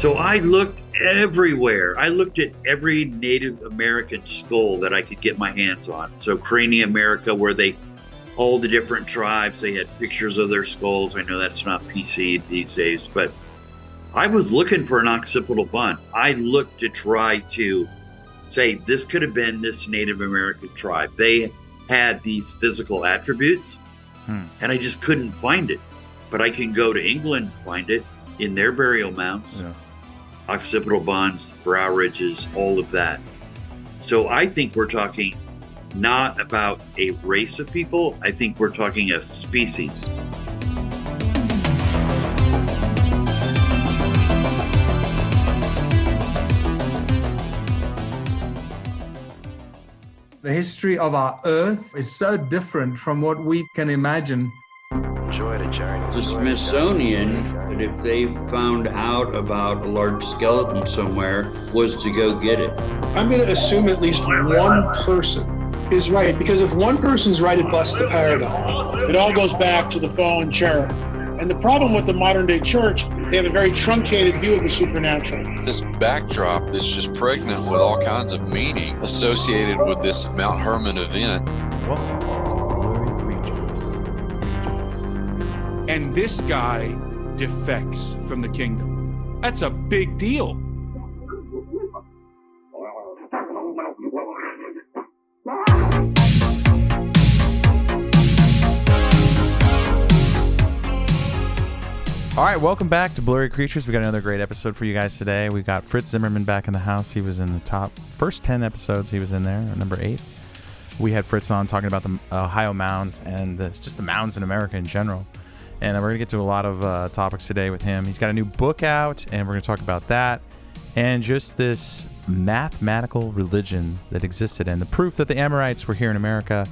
So I looked everywhere. I looked at every Native American skull that I could get my hands on. So Crania America, where all the different tribes, they had pictures of their skulls. I know that's not PC these days, but I was looking for an occipital bun. I looked to try to say, this could have been this Native American tribe. They had these physical attributes, and I just couldn't find it. But I can go to England and find it in their burial mounds, occipital buns, brow ridges, all of that. So I think we're talking not about a race of people. I think we're talking a species. The history of our Earth is so different from what we can imagine. The Smithsonian, that if they found out about a large skeleton somewhere, was to go get it. I'm going to assume at least one person is right, because if one person's right, it busts the paradigm. It all goes back to the fallen cherub. And the problem with the modern day church, they have a very truncated view of the supernatural. This backdrop that's just pregnant with all kinds of meaning associated with this Mount Hermon event. Welcome to Blurry Creatures. And this guy defects from the kingdom. That's a big deal. All right, welcome back to Blurry Creatures. We got another great episode for you guys today. We got Fritz Zimmerman back in the house. He was in the first 10 episodes. He was in there, number 8. We had Fritz on talking about the Ohio mounds and just the mounds in America in general. And we're going to get to a lot of topics today with him. He's got a new book out, and we're going to talk about that. And just this mathematical religion that existed and the proof that the Amorites were here in America.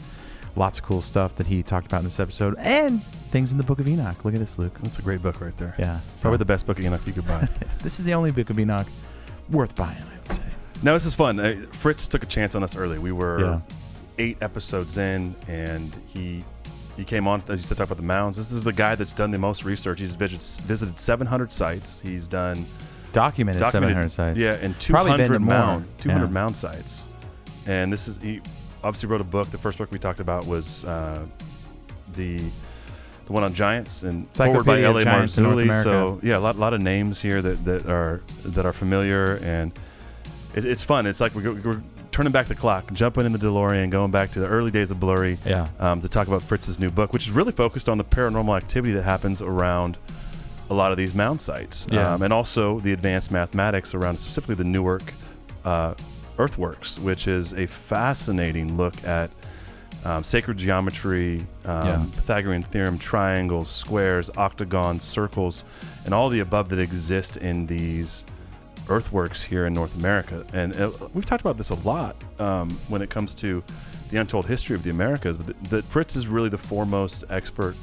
Lots of cool stuff that he talked about in this episode. And things in the Book of Enoch. Look at this, Luke. That's a great book right there. Yeah. Probably the best Book of Enoch you could buy. This is the only Book of Enoch worth buying, I would say. No, this is fun. Fritz took a chance on us early. We were 8 episodes in, and he came on, as you said, talk about the mounds. This is the guy that's done the most research. He's visited 700 sites. He's done... Documented 700 sites. Yeah, and 200 mound sites. And this is... He obviously wrote a book. The first book we talked about was the one on giants, and forward by L.A. Marzulli. So yeah, a lot of names here that are familiar, and it's fun. It's like we're turning back the clock, jumping in the DeLorean, going back to the early days of Blurry, to talk about Fritz's new book, which is really focused on the paranormal activity that happens around a lot of these mound sites, and also the advanced mathematics around specifically the Newark earthworks, which is a fascinating look at sacred geometry, Pythagorean theorem, triangles, squares, octagons, circles, and all the above that exist in these earthworks here in North America. And we've talked about this a lot when it comes to the untold history of the Americas, but Fritz is really the foremost expert.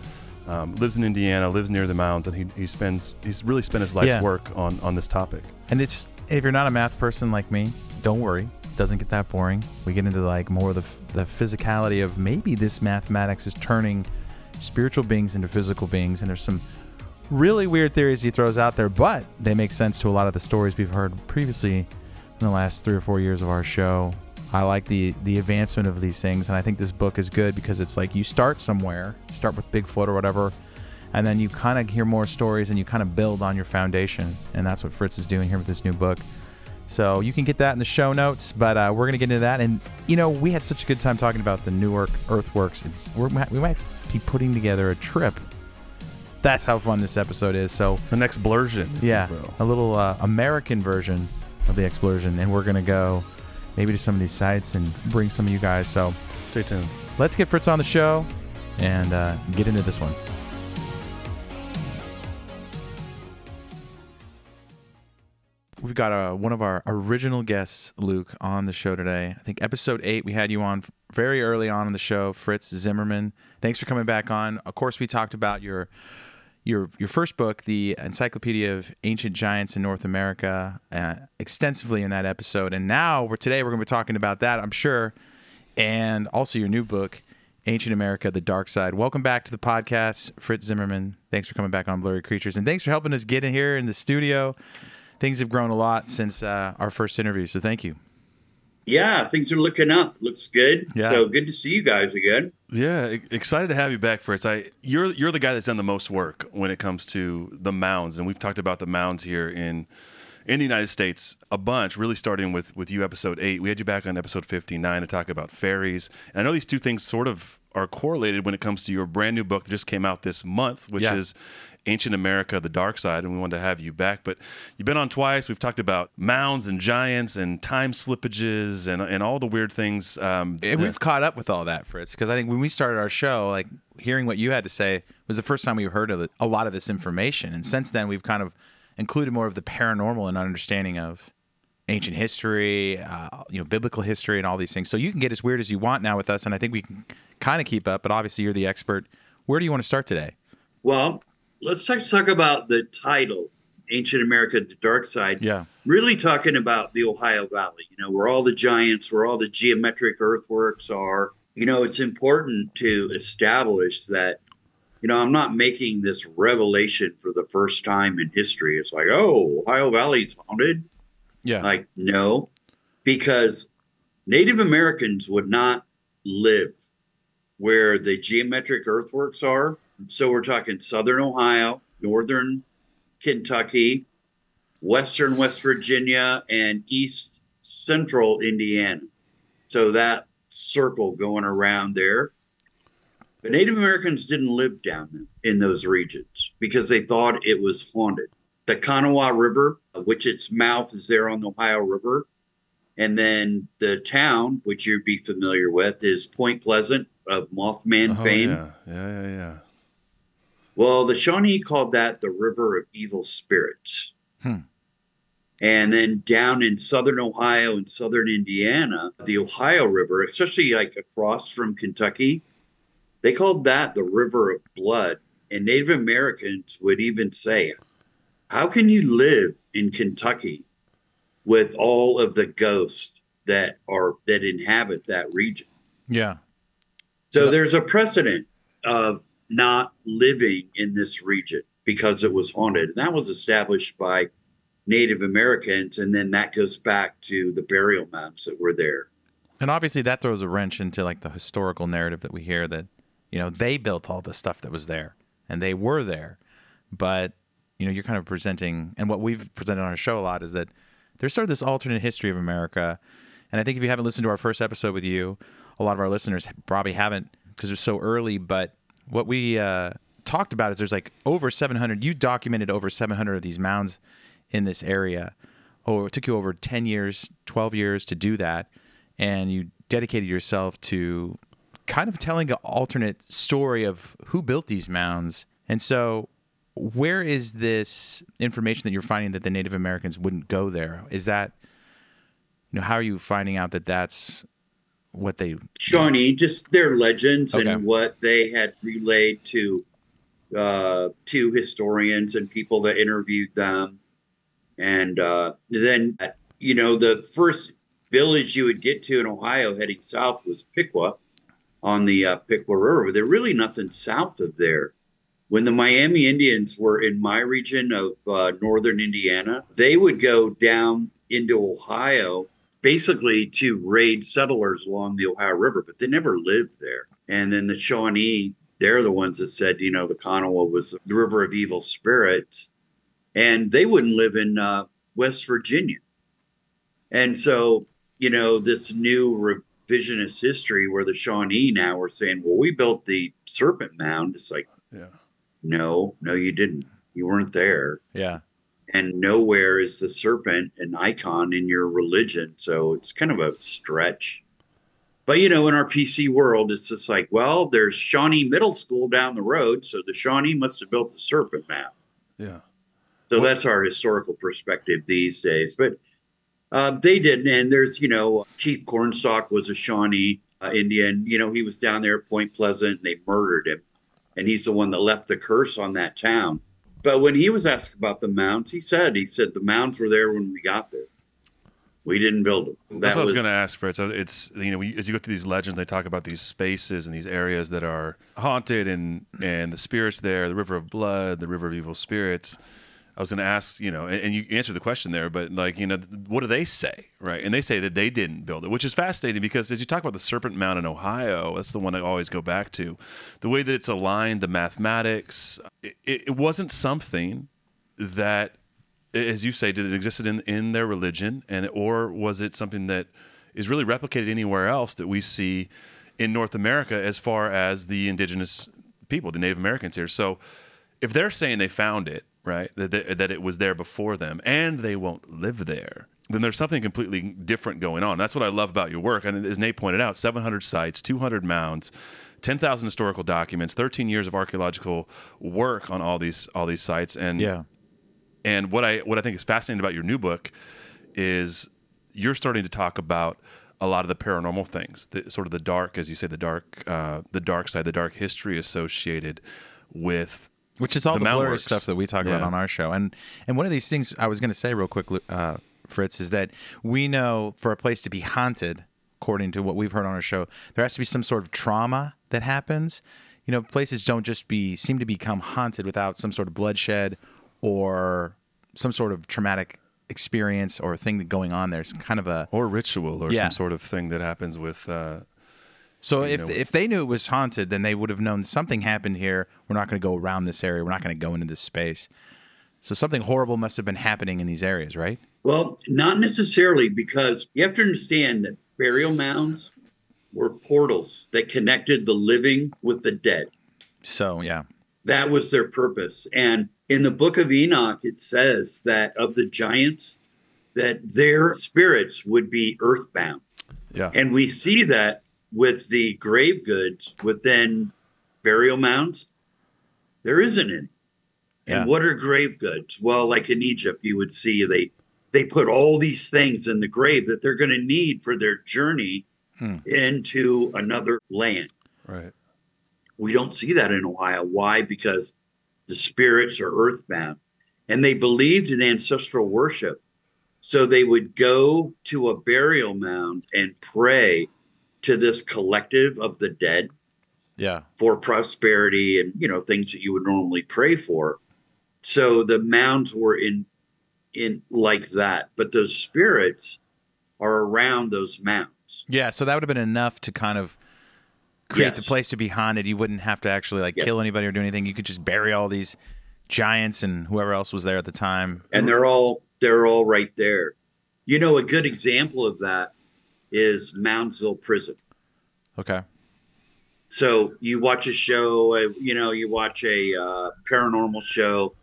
Lives in Indiana, lives near the mounds, and he's really spent his life's work on this topic. And if you're not a math person like me, don't worry. It doesn't get that boring. We get into like more of the physicality of maybe this mathematics is turning spiritual beings into physical beings, and there's some really weird theories he throws out there, but they make sense to a lot of the stories we've heard previously in the last 3 or 4 years of our show. I like the advancement of these things, and I think this book is good because it's like you start somewhere, you start with Bigfoot or whatever, and then you kind of hear more stories and you kind of build on your foundation, and that's what Fritz is doing here with this new book. So you can get that in the show notes, but we're going to get into that. And, we had such a good time talking about the Newark earthworks. We might be putting together a trip. That's how fun this episode is. So the next Blursion. Yeah, a little American version of the Explosion. And we're going to go maybe to some of these sites and bring some of you guys. So stay tuned. Let's get Fritz on the show and get into this one. We've got one of our original guests, Luke, on the show today. I think episode 8, we had you on very early on in the show, Fritz Zimmerman. Thanks for coming back on. Of course, we talked about your first book, The Encyclopedia of Ancient Giants in North America, extensively in that episode. And now, today, we're going to be talking about that, I'm sure, and also your new book, Ancient America, The Dark Side. Welcome back to the podcast, Fritz Zimmerman. Thanks for coming back on Blurry Creatures, and thanks for helping us get in here in the studio. things have grown a lot since our first interview, so thank you. Yeah, things are looking up. Looks good. Yeah. So good to see you guys again. Yeah, excited to have you back, Fritz. You're the guy that's done the most work when it comes to the mounds, and we've talked about the mounds here in the United States a bunch, really starting with you, episode 8. We had you back on episode 59 to talk about fairies. And I know these two things sort of are correlated when it comes to your brand new book that just came out this month, which is Ancient America, The Dark Side, and we wanted to have you back. But you've been on twice. We've talked about mounds and giants and time slippages and all the weird things. And we've caught up with all that, Fritz, because I think when we started our show, like hearing what you had to say was the first time we heard of a lot of this information. And since then, we've kind of included more of the paranormal and understanding of ancient history, biblical history, and all these things. So you can get as weird as you want now with us, and I think we can kind of keep up. But obviously, you're the expert. Where do you want to start today? Well, let's talk about the title, Ancient America, The Dark Side. Yeah. Really talking about the Ohio Valley, where all the giants, where all the geometric earthworks are. It's important to establish that, I'm not making this revelation for the first time in history. It's like, oh, Ohio Valley's haunted. Yeah. Like, no, because Native Americans would not live where the geometric earthworks are. So we're talking southern Ohio, northern Kentucky, western West Virginia, and east central Indiana. So that circle going around there. But Native Americans didn't live down in those regions because they thought it was haunted. The Kanawha River, which its mouth is there on the Ohio River, and then the town, which you'd be familiar with, is Point Pleasant of Mothman fame. Yeah. Well, the Shawnee called that the River of Evil Spirits. And then down in southern Ohio and southern Indiana, the Ohio River, especially like across from Kentucky, they called that the River of Blood. And Native Americans would even say, how can you live in Kentucky with all of the ghosts that inhabit that region? Yeah. So there's a precedent of not living in this region because it was haunted. And that was established by Native Americans. And then that goes back to the burial mounds that were there. And obviously that throws a wrench into like the historical narrative that we hear that, they built all the stuff that was there and they were there. But, you're kind of presenting, and what we've presented on our show a lot is that there's sort of this alternate history of America. And I think if you haven't listened to our first episode with you, a lot of our listeners probably haven't because it's so early. But what we talked about is there's like over 700. You documented over 700 of these mounds in this area. Oh, it took you over 10 years, 12 years to do that. And you dedicated yourself to kind of telling an alternate story of who built these mounds. And so where is this information that you're finding that the Native Americans wouldn't go there? Is that, how are you finding out that that's what they... Shawnee, just their legends and what they had relayed to historians and people that interviewed them. And then, the first village you would get to in Ohio heading south was Piqua on the Piqua River. There's really nothing south of there. When the Miami Indians were in my region of northern Indiana, they would go down into Ohio basically to raid settlers along the Ohio River, but they never lived there. And then the Shawnee, they're the ones that said, the Kanawha was the River of Evil Spirits, and they wouldn't live in West Virginia. And so, this new revisionist history where the Shawnee now are saying, well, we built the Serpent Mound. It's like, no, you didn't. You weren't there. Yeah. And nowhere is the serpent an icon in your religion. So it's kind of a stretch. But, in our PC world, it's just like, well, there's Shawnee Middle School down the road. So the Shawnee must have built the Serpent Mound. Yeah. So that's our historical perspective these days. But they didn't. And there's, Chief Cornstalk was a Shawnee Indian. He was down there at Point Pleasant and they murdered him. And he's the one that left the curse on that town. But when he was asked about the mounds, he said the mounds were there when we got there. We didn't build them. That's what I was going to ask, Fritz. It's, as you go through these legends, they talk about these spaces and these areas that are haunted and the spirits there, the River of Blood, the River of Evil Spirits. I was going to ask, and you answered the question there, but what do they say, right? And they say that they didn't build it, which is fascinating because as you talk about the Serpent Mound in Ohio, that's the one I always go back to. The way that it's aligned, the mathematics, it wasn't something that, as you say, did it existed in their religion, or was it something that is really replicated anywhere else that we see in North America as far as the indigenous people, the Native Americans here? So if they're saying they found it, right, that it was there before them, and they won't live there, then there's something completely different going on. That's what I love about your work. And as Nate pointed out, 700 sites, 200 mounds, 10,000 historical documents, 13 years of archaeological work on all these sites. And and what I think is fascinating about your new book is you're starting to talk about a lot of the paranormal things, sort of the dark, as you say, the dark side, the dark history associated with. Which is all the blurry works. stuff that we talk about on our show. And one of these things I was going to say real quick, Fritz, is that we know for a place to be haunted, according to what we've heard on our show, there has to be some sort of trauma that happens. Places don't just seem to become haunted without some sort of bloodshed or some sort of traumatic experience or thing going on there. It's kind of or ritual or some sort of thing that happens with... So if they knew it was haunted, then they would have known something happened here. We're not going to go around this area. We're not going to go into this space. So something horrible must have been happening in these areas, right? Well, not necessarily, because you have to understand that burial mounds were portals that connected the living with the dead. So, yeah. That was their purpose. And in the book of Enoch, it says that of the giants, that their spirits would be earthbound. Yeah. And we see that with the grave goods within burial mounds, there isn't any. And what are grave goods? Well, like in Egypt, you would see they put all these things in the grave that they're going to need for their journey into another land. Right. We don't see that in Ohio. Why? Because the spirits are earthbound. And they believed in ancestral worship. So they would go to a burial mound and pray to this collective of the dead, for prosperity and things that you would normally pray for. So the mounds were in like that, but those spirits are around those mounds. Yeah, so that would have been enough to kind of create the place to be haunted. You wouldn't have to actually kill anybody or do anything. You could just bury all these giants and whoever else was there at the time, and they're all right there. A good example of that is Moundsville Prison. Okay. So you watch a show, you watch a paranormal show.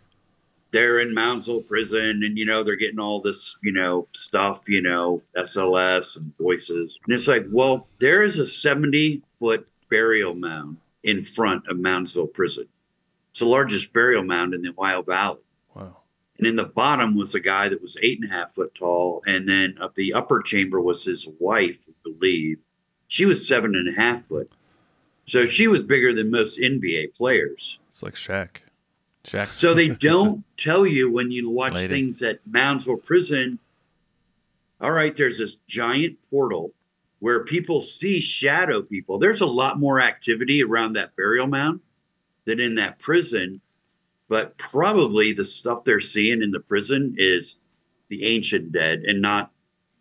They're in Moundsville Prison, and they're getting all this stuff, SLS and voices, and it's like, well, there is a 70-foot burial mound in front of Moundsville Prison. It's the largest burial mound in the Ohio Valley. Wow. And in the bottom was a guy that was 8.5 foot tall. And then up the upper chamber was his wife, I believe. She was 7.5 foot. So she was bigger than most NBA players. It's like Shaq. So they don't tell you when you watch things at Moundsville Prison. All right, there's this giant portal where people see shadow people. There's a lot more activity around that burial mound than in that prison. But probably the stuff they're seeing in the prison is the ancient dead and not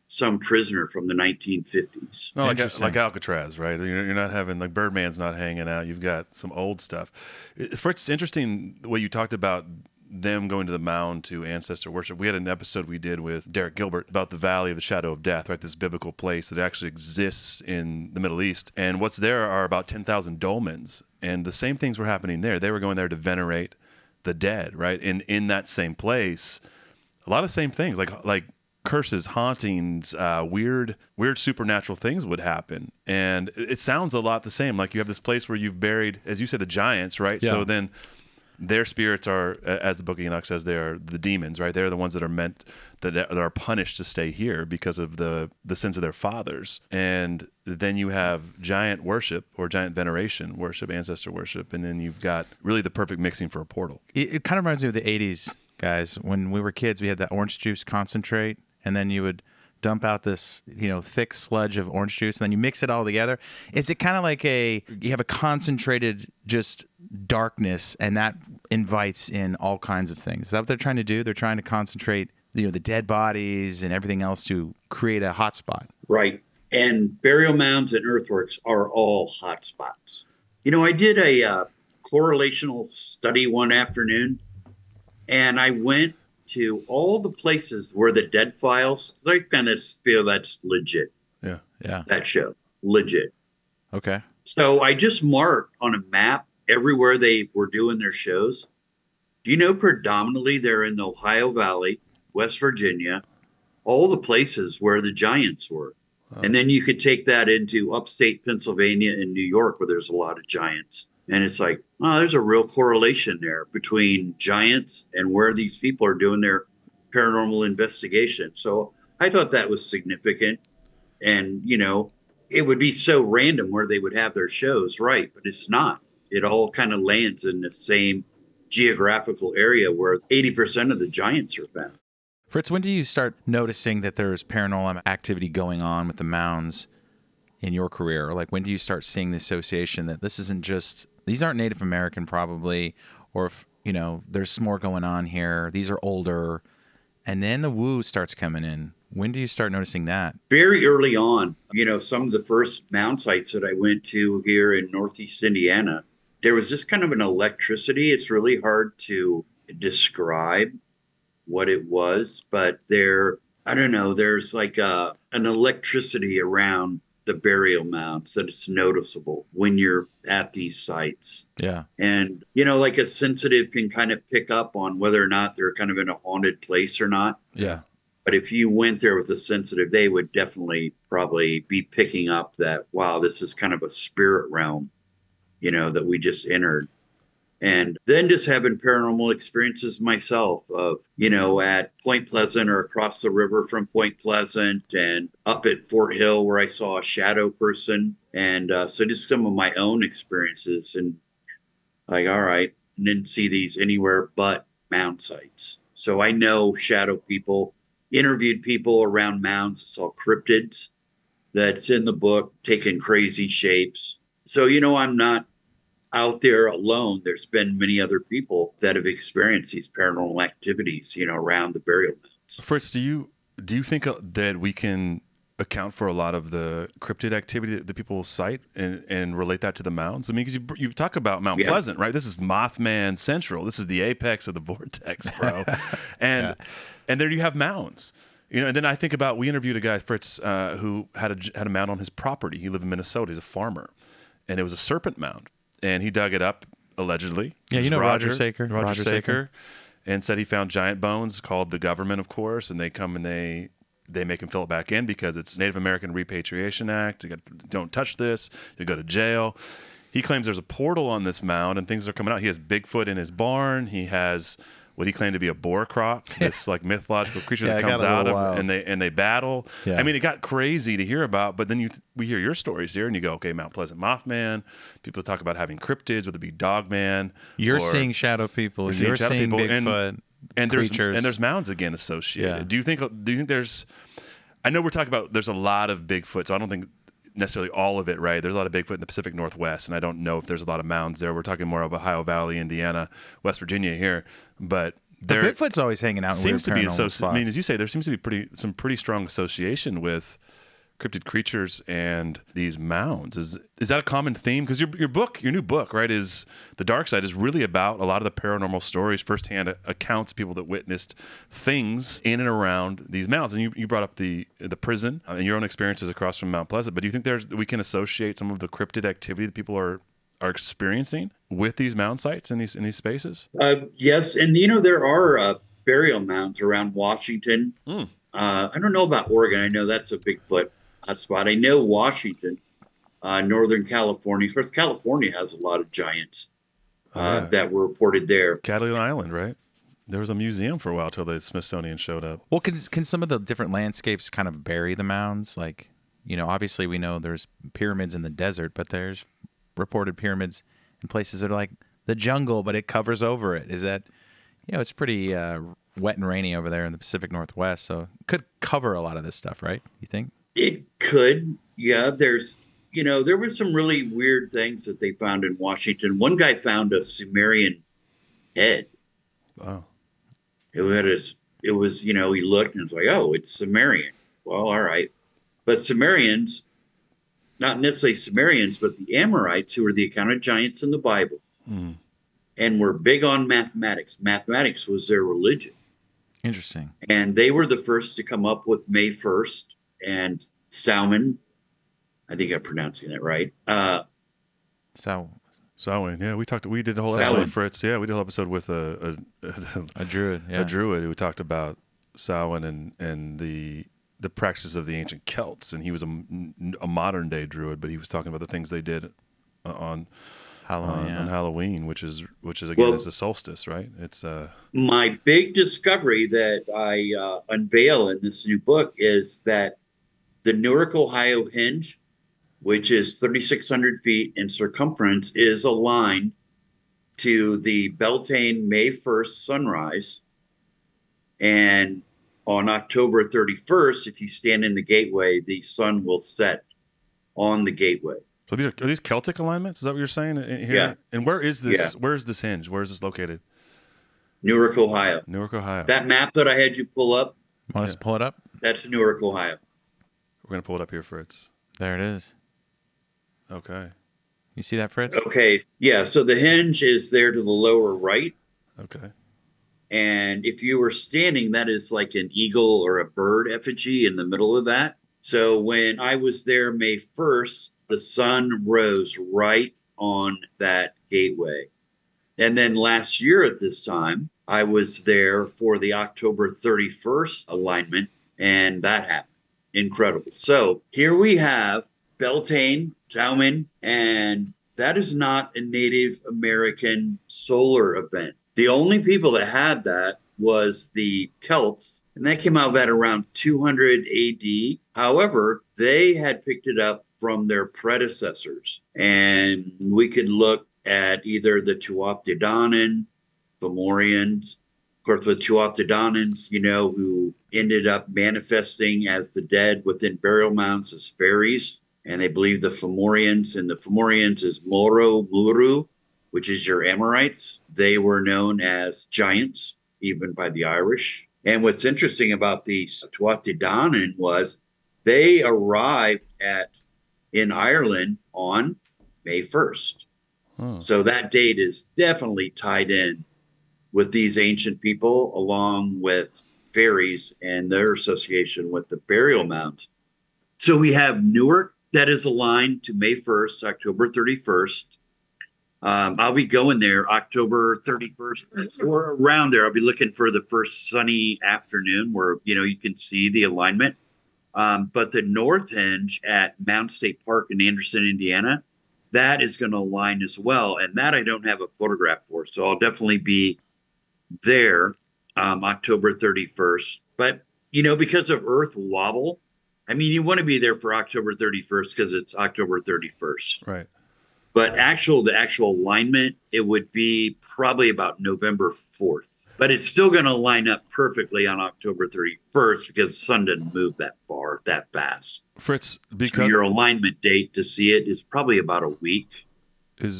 some prisoner from the 1950s. No, like Alcatraz, right? You're not having, like, Birdman's not hanging out. You've got some old stuff. It's interesting the way you talked about them going to the mound to ancestor worship. We had an episode we did with Derek Gilbert about the Valley of the Shadow of Death, right? This biblical place that actually exists in the Middle East. And what's there are about 10,000 dolmens. And the same things were happening there. They were going there to venerate the dead, right? And in that same place, a lot of same things, like curses, hauntings, weird supernatural things would happen. And it sounds a lot the same. Like you have this place where you've buried, as you said, the giants, right? Yeah. So then their spirits are, as the book of Enoch says, they are the demons, right? They're the ones that are punished to stay here because of the sins of their fathers. And then you have giant worship or giant veneration worship, ancestor worship, and then you've got really the perfect mixing for a portal. It kind of reminds me of the 80s, guys. When we were kids, we had that orange juice concentrate, and then you would dump out this, thick sludge of orange juice, and then you mix it all together. Is it kind of like you have a concentrated just darkness, and that invites in all kinds of things. Is that what they're trying to do? They're trying to concentrate, the dead bodies and everything else to create a hotspot. Right. And burial mounds and earthworks are all hotspots. I did a correlational study one afternoon, and I went to all the places where the dead files. I kind of feel that's legit. Yeah. That show, legit. Okay. So I just marked on a map everywhere they were doing their shows. Do you know predominantly they're in the Ohio Valley, West Virginia, all the places where the giants were. And then you could take that into upstate Pennsylvania and New York, where there's a lot of giants. And it's like, oh, there's a real correlation there between giants and where these people are doing their paranormal investigation. So I thought that was significant. And, it would be so random where they would have their shows, right? But it's not. It all kind of lands in the same geographical area where 80% of the giants are found. Fritz, when do you start noticing that there's paranormal activity going on with the mounds in your career? Or like, when do you start seeing the association that this isn't just, these aren't Native American probably, or if, there's more going on here, these are older, and then the woo starts coming in. When do you start noticing that? Very early on, some of the first mound sites that I went to here in Northeast Indiana, there was just kind of an electricity. It's really hard to describe what it was, but there's like an electricity around the burial mounds that it's noticeable when you're at these sites. Yeah. And, like a sensitive can kind of pick up on whether or not they're kind of in a haunted place or not. Yeah. But if you went there with a sensitive, they would definitely probably be picking up that, wow, this is kind of a spirit realm, that we just entered. And then just having paranormal experiences myself of, at Point Pleasant or across the river from Point Pleasant and up at Fort Hill where I saw a shadow person. And so just some of my own experiences, and like, all right, and didn't see these anywhere but mound sites. So I know shadow people, interviewed people around mounds, saw cryptids that's in the book, taking crazy shapes. So, I'm not out there alone. There's been many other people that have experienced these paranormal activities, around the burial mounds. Fritz, do you think that we can account for a lot of the cryptid activity that people cite and relate that to the mounds? I mean, because you talk about Mount Pleasant, right? This is Mothman Central. This is the apex of the vortex, bro. And there you have mounds. And then I think about, we interviewed a guy, Fritz, who had a mound on his property. He lived in Minnesota. He's a farmer, and it was a serpent mound. And he dug it up, allegedly. Yeah, Roger Saker. Roger Saker. And said he found giant bones, called the government, of course, and they come and they make him fill it back in because it's Native American Repatriation Act. Don't touch this. You go to jail. He claims there's a portal on this mound and things are coming out. He has Bigfoot in his barn. He has what he claimed to be a boar croc, this like mythological creature that comes out of, and they battle. Yeah. I mean, it got crazy to hear about, but then we hear your stories here, and you go, okay, Mount Pleasant Mothman. People talk about having cryptids, whether it be Dogman. You're seeing shadow people. You're seeing Bigfoot. And there's mounds again associated. Yeah. Do you think there's? I know we're talking about there's a lot of Bigfoot, so I don't think necessarily all of it, right? There's a lot of Bigfoot in the Pacific Northwest, and I don't know if there's a lot of mounds there. We're talking more of Ohio Valley, Indiana, West Virginia here, but Bigfoot's always hanging out. Seems to be I mean, as you say, there seems to be some pretty strong association with cryptid creatures and these mounds. Is that a common theme? Because your new book, right, is The Dark Side, is really about a lot of the paranormal stories, firsthand accounts of people that witnessed things in and around these mounds. And you brought up the prison and your own experiences across from Mount Pleasant. But do you think we can associate some of the cryptid activity that people are experiencing with these mound sites in these spaces? Yes, and there are burial mounds around Washington. I don't know about Oregon. I know that's a Bigfoot hotspot. I know Washington, Northern California. Of course, California has a lot of giants that were reported there. Catalina Island, right? There was a museum for a while till the Smithsonian showed up. Well, can some of the different landscapes kind of bury the mounds? Like, obviously we know there's pyramids in the desert, but there's reported pyramids in places that are like the jungle, but it covers over it. Is that, it's pretty wet and rainy over there in the Pacific Northwest, so it could cover a lot of this stuff, right? You think? It could, yeah. There's, there were some really weird things that they found in Washington. One guy found a Sumerian head. Wow. It was, he looked and it's like, oh, it's Sumerian. Well, all right. But Sumerians, not necessarily Sumerians, but the Amorites, who were the accounted giants in the Bible, and were big on mathematics. Mathematics was their religion. Interesting. And they were the first to come up with May 1st, and Salmon, I think I'm pronouncing that right. Samhain, yeah, we did a whole episode with Fritz. Yeah, we did a whole episode with a druid, a druid who talked about Samhain and the practices of the ancient Celts, and he was a modern day druid, but he was talking about the things they did on Halloween, on Halloween, which is again is the solstice, right? It's my big discovery that I unveil in this new book is that the Newark, Ohio hinge, which is 3,600 feet in circumference, is aligned to the Beltane May 1st sunrise. And on October 31st, if you stand in the gateway, the sun will set on the gateway. So are these Celtic alignments? Is that what you're saying here? Yeah. And where is this? Yeah. Where is this hinge? Where is this located? Newark, Ohio. Newark, Ohio. That map that I had you pull up. Want us to pull it up? That's Newark, Ohio. We're going to pull it up here, Fritz. There it is. Okay. You see that, Fritz? Okay. Yeah. So the hinge is there to the lower right. Okay. And if you were standing, that is like an eagle or a bird effigy in the middle of that. So when I was there May 1st, the sun rose right on that gateway. And then last year at this time, I was there for the October 31st alignment, and that happened. Incredible. So here we have Beltane, Salmon, and that is not a Native American solar event. The only people that had that was the Celts, and that came out at around 200 AD. However, they had picked it up from their predecessors, and we could look at either the Tuatha De Danann, Fomorians, of course, the Tuatha De Dananns, who ended up manifesting as the dead within burial mounds as fairies, and they believe the Fomorians, and the Fomorians is Moro Muru, which is your Amorites. They were known as giants, even by the Irish. And what's interesting about the Tuatha De Danann was they arrived in Ireland on May 1st. So that date is definitely tied in with these ancient people, along with fairies and their association with the burial mounds. So we have Newark that is aligned to May 1st, October 31st. I'll be going there October 31st or around there. I'll be looking for the first sunny afternoon where, you can see the alignment. But the North Hinge at Mound State Park in Anderson, Indiana, that is going to align as well. And that I don't have a photograph for. So I'll definitely be there October 31st. But, because of Earth wobble, you want to be there for October 31st because it's October 31st. Right. But the actual alignment, it would be probably about November 4th. But it's still going to line up perfectly on October 31st because the sun doesn't move that far, that fast. Fritz, so your alignment date to see it is probably about a week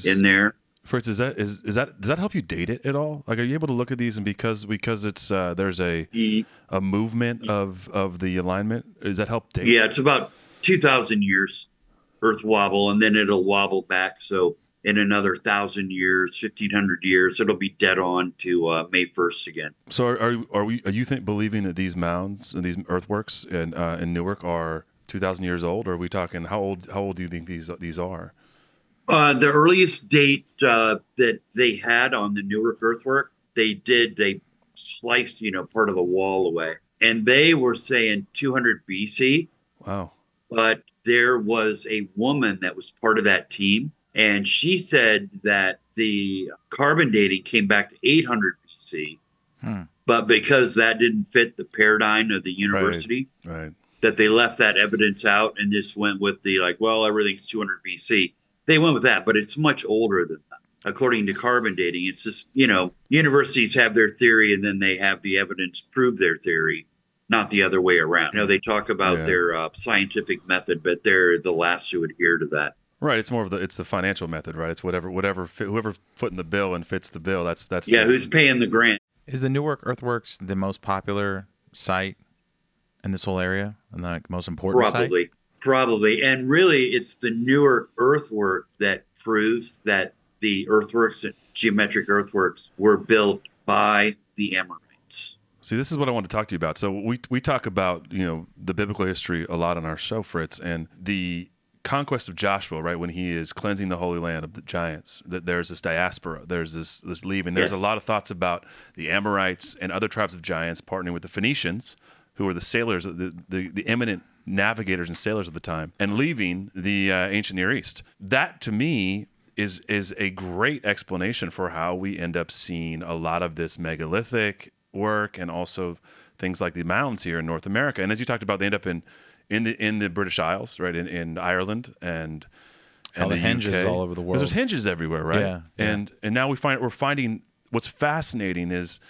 in there. Fritz, does that help you date it at all? Like, are you able to look at these and because it's there's a movement of the alignment, does that help date? Yeah, it's about 2,000 years. Earth wobble, and then it'll wobble back. So in another 1,000 years, 1,500 years, it'll be dead on to May 1st again. So are you believing that these mounds and these earthworks in Newark are 2,000 years old? Or are we talking how old do you think these are? The earliest date that they had on the Newark earthwork, they sliced part of the wall away, and they were saying 200 BC. Wow. But there was a woman that was part of that team, and she said that the carbon dating came back to 800 BC. But because that didn't fit the paradigm of the university, right, that they left that evidence out and just went with the everything's 200 BC. They went with that, but it's much older than that. According to carbon dating, it's just, universities have their theory and then they have the evidence prove their theory. Not the other way around. They talk about their scientific method, but they're the last to adhere to that. Right. It's more of it's the financial method, right? It's whoever footing the bill and fits the bill. That's who's paying the grant. Is the Newark Earthworks the most popular site in this whole area and the most important site? Probably. And really, it's the Newark earthwork that proves that the earthworks, geometric earthworks, were built by the Amorites. See, this is what I want to talk to you about. So we talk about, the biblical history a lot on our show, Fritz, and the conquest of Joshua, right, when he is cleansing the Holy Land of the giants, that there's this diaspora, there's this leaving. There's a lot of thoughts about the Amorites and other tribes of giants partnering with the Phoenicians, who were the sailors, the eminent navigators and sailors of the time, and leaving the ancient Near East. That, to me, is a great explanation for how we end up seeing a lot of this megalithic work and also things like the mounds here in North America. And as you talked about, they end up in the British Isles, right, in Ireland and all the henges UK. all over the world. There's henges everywhere, right? Yeah. And now we're finding what's fascinating is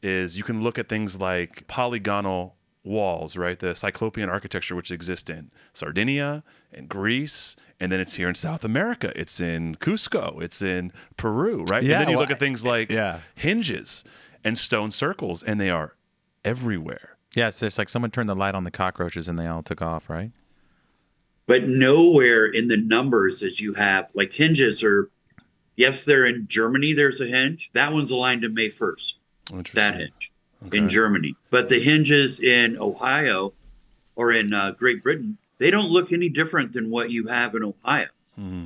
you can look at things like polygonal walls, right? The Cyclopean architecture which exists in Sardinia and Greece, and then it's here in South America. It's in Cusco. It's in Peru, right? Yeah, and then you look at things like yeah. hinges and stone circles, and they are everywhere. Yeah, it's like someone turned the light on the cockroaches and they all took off, right? But nowhere in the numbers as you have, like hinges are, yes, they're in Germany, there's a hinge. That one's aligned to May 1st, that hinge in Germany. But the hinges in Ohio or in Great Britain, they don't look any different than what you have in Ohio. Mm-hmm.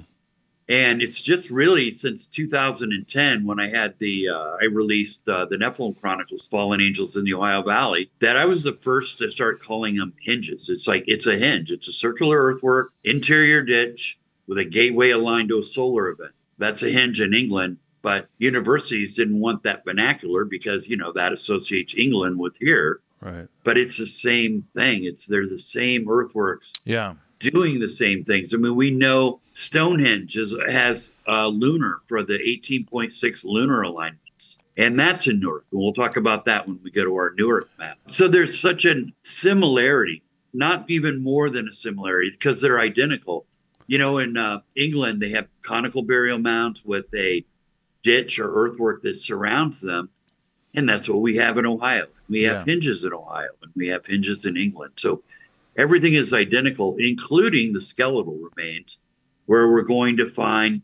And it's just really since 2010 when I had I released the Nephilim Chronicles, Fallen Angels in the Ohio Valley, that I was the first to start calling them hinges. It's like, it's a hinge. It's a circular earthwork, interior ditch with a gateway aligned to a solar event. That's a hinge in England, but universities didn't want that vernacular because, that associates England with here. Right. But it's the same thing. They're the same earthworks. Yeah. Doing the same things. I mean, we know Stonehenge has lunar for the 18.6 lunar alignments, and that's in Newark. And we'll talk about that when we go to our Newark map. So there's such a similarity, not even more than a similarity, because they're identical. In England, they have conical burial mounds with a ditch or earthwork that surrounds them, and that's what we have in Ohio. We have hinges in Ohio, and we have hinges in England. So everything is identical, including the skeletal remains, where we're going to find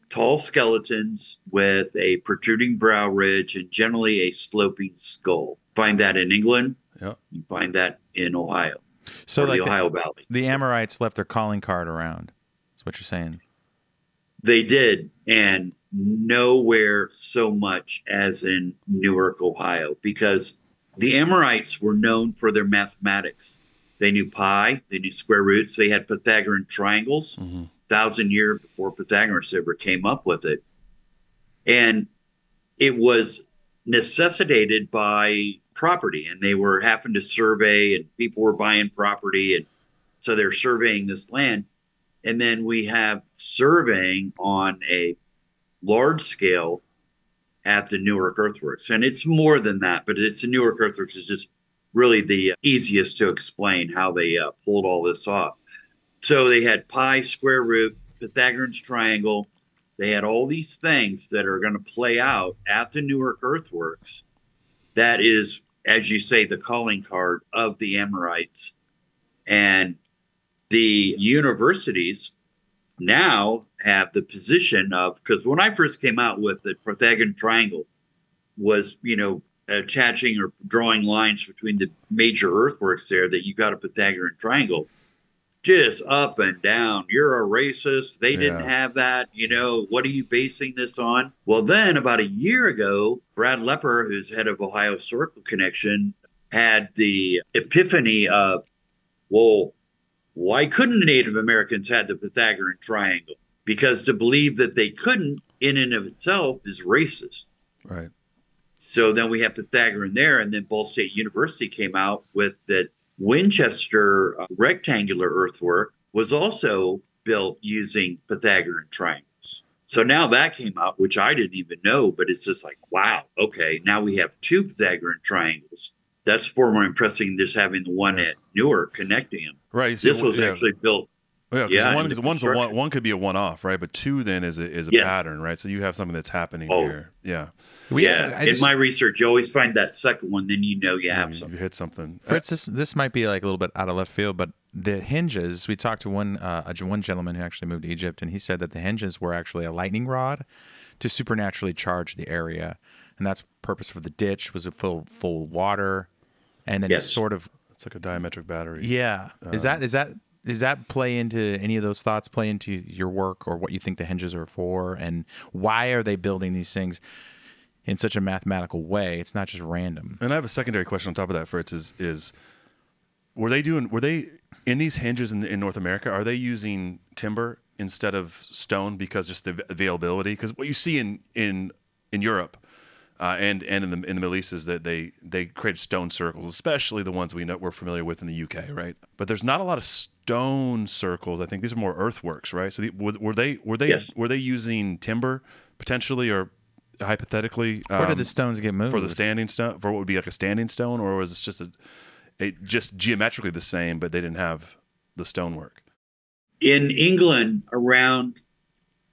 tall skeletons with a protruding brow ridge and generally a sloping skull. Find that in England. Yeah. You find that in Ohio. So like the Ohio Valley. The Amorites left their calling card around. That's what you're saying. They did, and nowhere so much as in Newark, Ohio, because the Amorites were known for their mathematics. They knew pi, they knew square roots, they had Pythagorean triangles, 1,000 years before Pythagoras ever came up with it. And it was necessitated by property, and they were having to survey, and people were buying property, and so they're surveying this land. And then we have surveying on a large scale at the Newark Earthworks. And it's more than that, but it's the Newark Earthworks is just really the easiest to explain how they pulled all this off. So they had pi, square root, Pythagorean's triangle. They had all these things that are going to play out at the Newark Earthworks. That is, as you say, the calling card of the Amorites. And the universities now have the position of, because when I first came out with the Pythagorean triangle was, attaching or drawing lines between the major earthworks there, that you got a Pythagorean triangle, just up and down. You're a racist. They didn't have that. What are you basing this on? Well, then about a year ago, Brad Lepper, who's head of Ohio Historical Connection, had the epiphany of, well, why couldn't the Native Americans have the Pythagorean triangle? Because to believe that they couldn't in and of itself is racist. Right. So then we have Pythagorean there, and then Ball State University came out with that Winchester rectangular earthwork was also built using Pythagorean triangles. So now that came out, which I didn't even know, but it's just like, wow, okay, now we have two Pythagorean triangles. That's far more impressive than just having the one at Newark connecting them. Right. This was actually built Yeah, because one could be a one-off, right? But two then is a Yes. pattern, right? So you have something that's happening Oh. here. Yeah. In my research, you always find that second one, then you know you have something. You hit something. Fritz, this might be like a little bit out of left field, but the hinges, we talked to one gentleman who actually moved to Egypt, and he said that the hinges were actually a lightning rod to supernaturally charge the area. And that's purpose for the ditch was full water. And then it's sort of... It's like a diametric battery. Yeah. Does that play into any of those thoughts, play into your work or what you think the hinges are for? And why are they building these things in such a mathematical way? It's not just random. And I have a secondary question on top of that, Fritz, is were they in these hinges in North America, are they using timber instead of stone because just the availability? Because what you see in Europe and in the Middle East is that they create stone circles, especially the ones we're familiar with in the UK, right? But there's not a lot of stone circles. I think these are more earthworks, right? So were they using timber potentially or hypothetically? Where did the stones get moved? For the standing stone, for what would be like a standing stone, or was this just just geometrically the same, but they didn't have the stonework? In England, around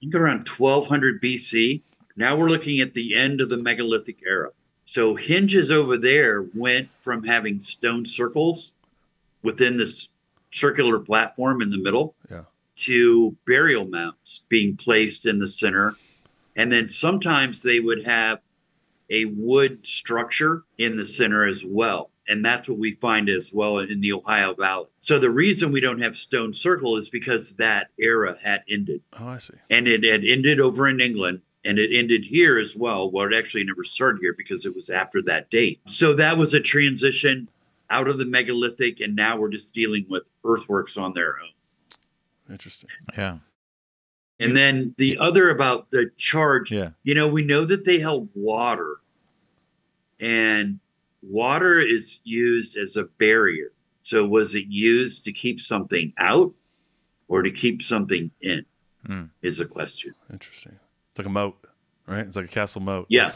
1200 BC. Now we're looking at the end of the megalithic era. So hinges over there went from having stone circles within this circular platform in the middle to burial mounds being placed in the center. And then sometimes they would have a wood structure in the center as well. And that's what we find as well in the Ohio Valley. So the reason we don't have stone circle is because that era had ended. Oh, I see. And it had ended over in England. And it ended here as well. Well, it actually never started here because it was after that date. So that was a transition out of the megalithic, and now we're just dealing with earthworks on their own. Interesting. Yeah. And then the other about the charge, we know that they held water, and water is used as a barrier. So was it used to keep something out or to keep something in is the question. Interesting. It's like a moat, right? It's like a castle moat. Yeah.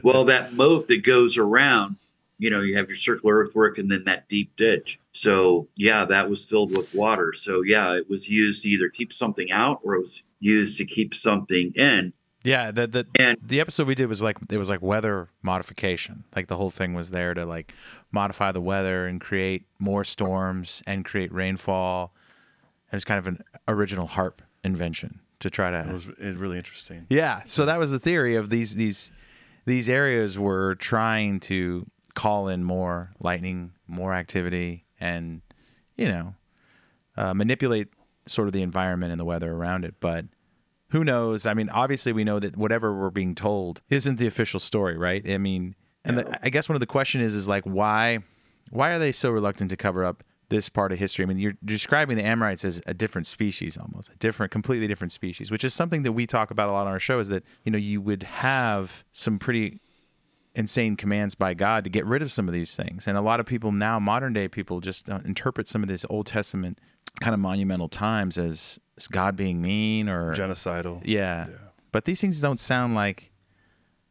Well, that moat that goes around, you have your circular earthwork and then that deep ditch. So, that was filled with water. So, it was used to either keep something out or it was used to keep something in. Yeah, the episode we did was like weather modification. Like the whole thing was there to like modify the weather and create more storms and create rainfall. It was kind of an original harp invention. To try to, it was really interesting. Yeah, so that was the theory of these areas were trying to call in more lightning, more activity, and manipulate sort of the environment and the weather around it. But who knows? I mean, obviously we know that whatever we're being told isn't the official story, right? I mean, I guess one of the questions is like why are they so reluctant to cover up this part of history? I mean, you're describing the Amorites as a different species, almost completely different species, which is something that we talk about a lot on our show. Is that you would have some pretty insane commands by God to get rid of some of these things, and a lot of people now, modern day people, just interpret some of this Old Testament kind of monumental times as God being mean or genocidal. Yeah, but these things don't sound like.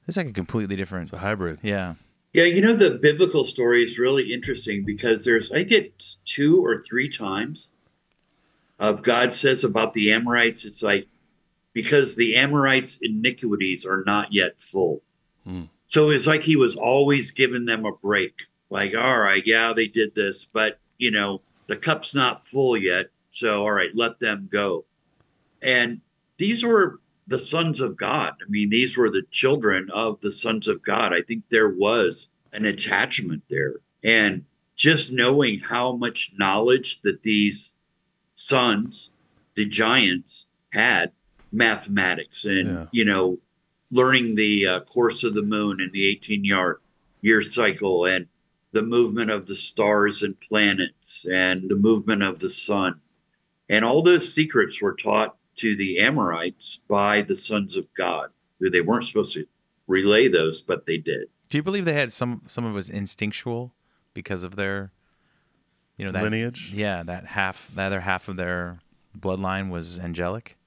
It's like a completely different. It's a hybrid. Yeah. Yeah, the biblical story is really interesting because I get 2 or 3 times of God says about the Amorites, it's like, because the Amorites' iniquities are not yet full. So it's like he was always giving them a break. Like, all right, they did this, but, the cup's not full yet. So, all right, let them go. And these were the sons of God. I mean, these were the children of the sons of God. I think there was an attachment there. And just knowing how much knowledge that these sons, the giants, had, mathematics and, learning the course of the moon and the 18-year cycle and the movement of the stars and planets and the movement of the sun. And all those secrets were taught to the Amorites by the sons of God. They weren't supposed to relay those, but they did. Do you believe they had some of it was instinctual because of their, that lineage? Yeah, the other half of their bloodline was angelic.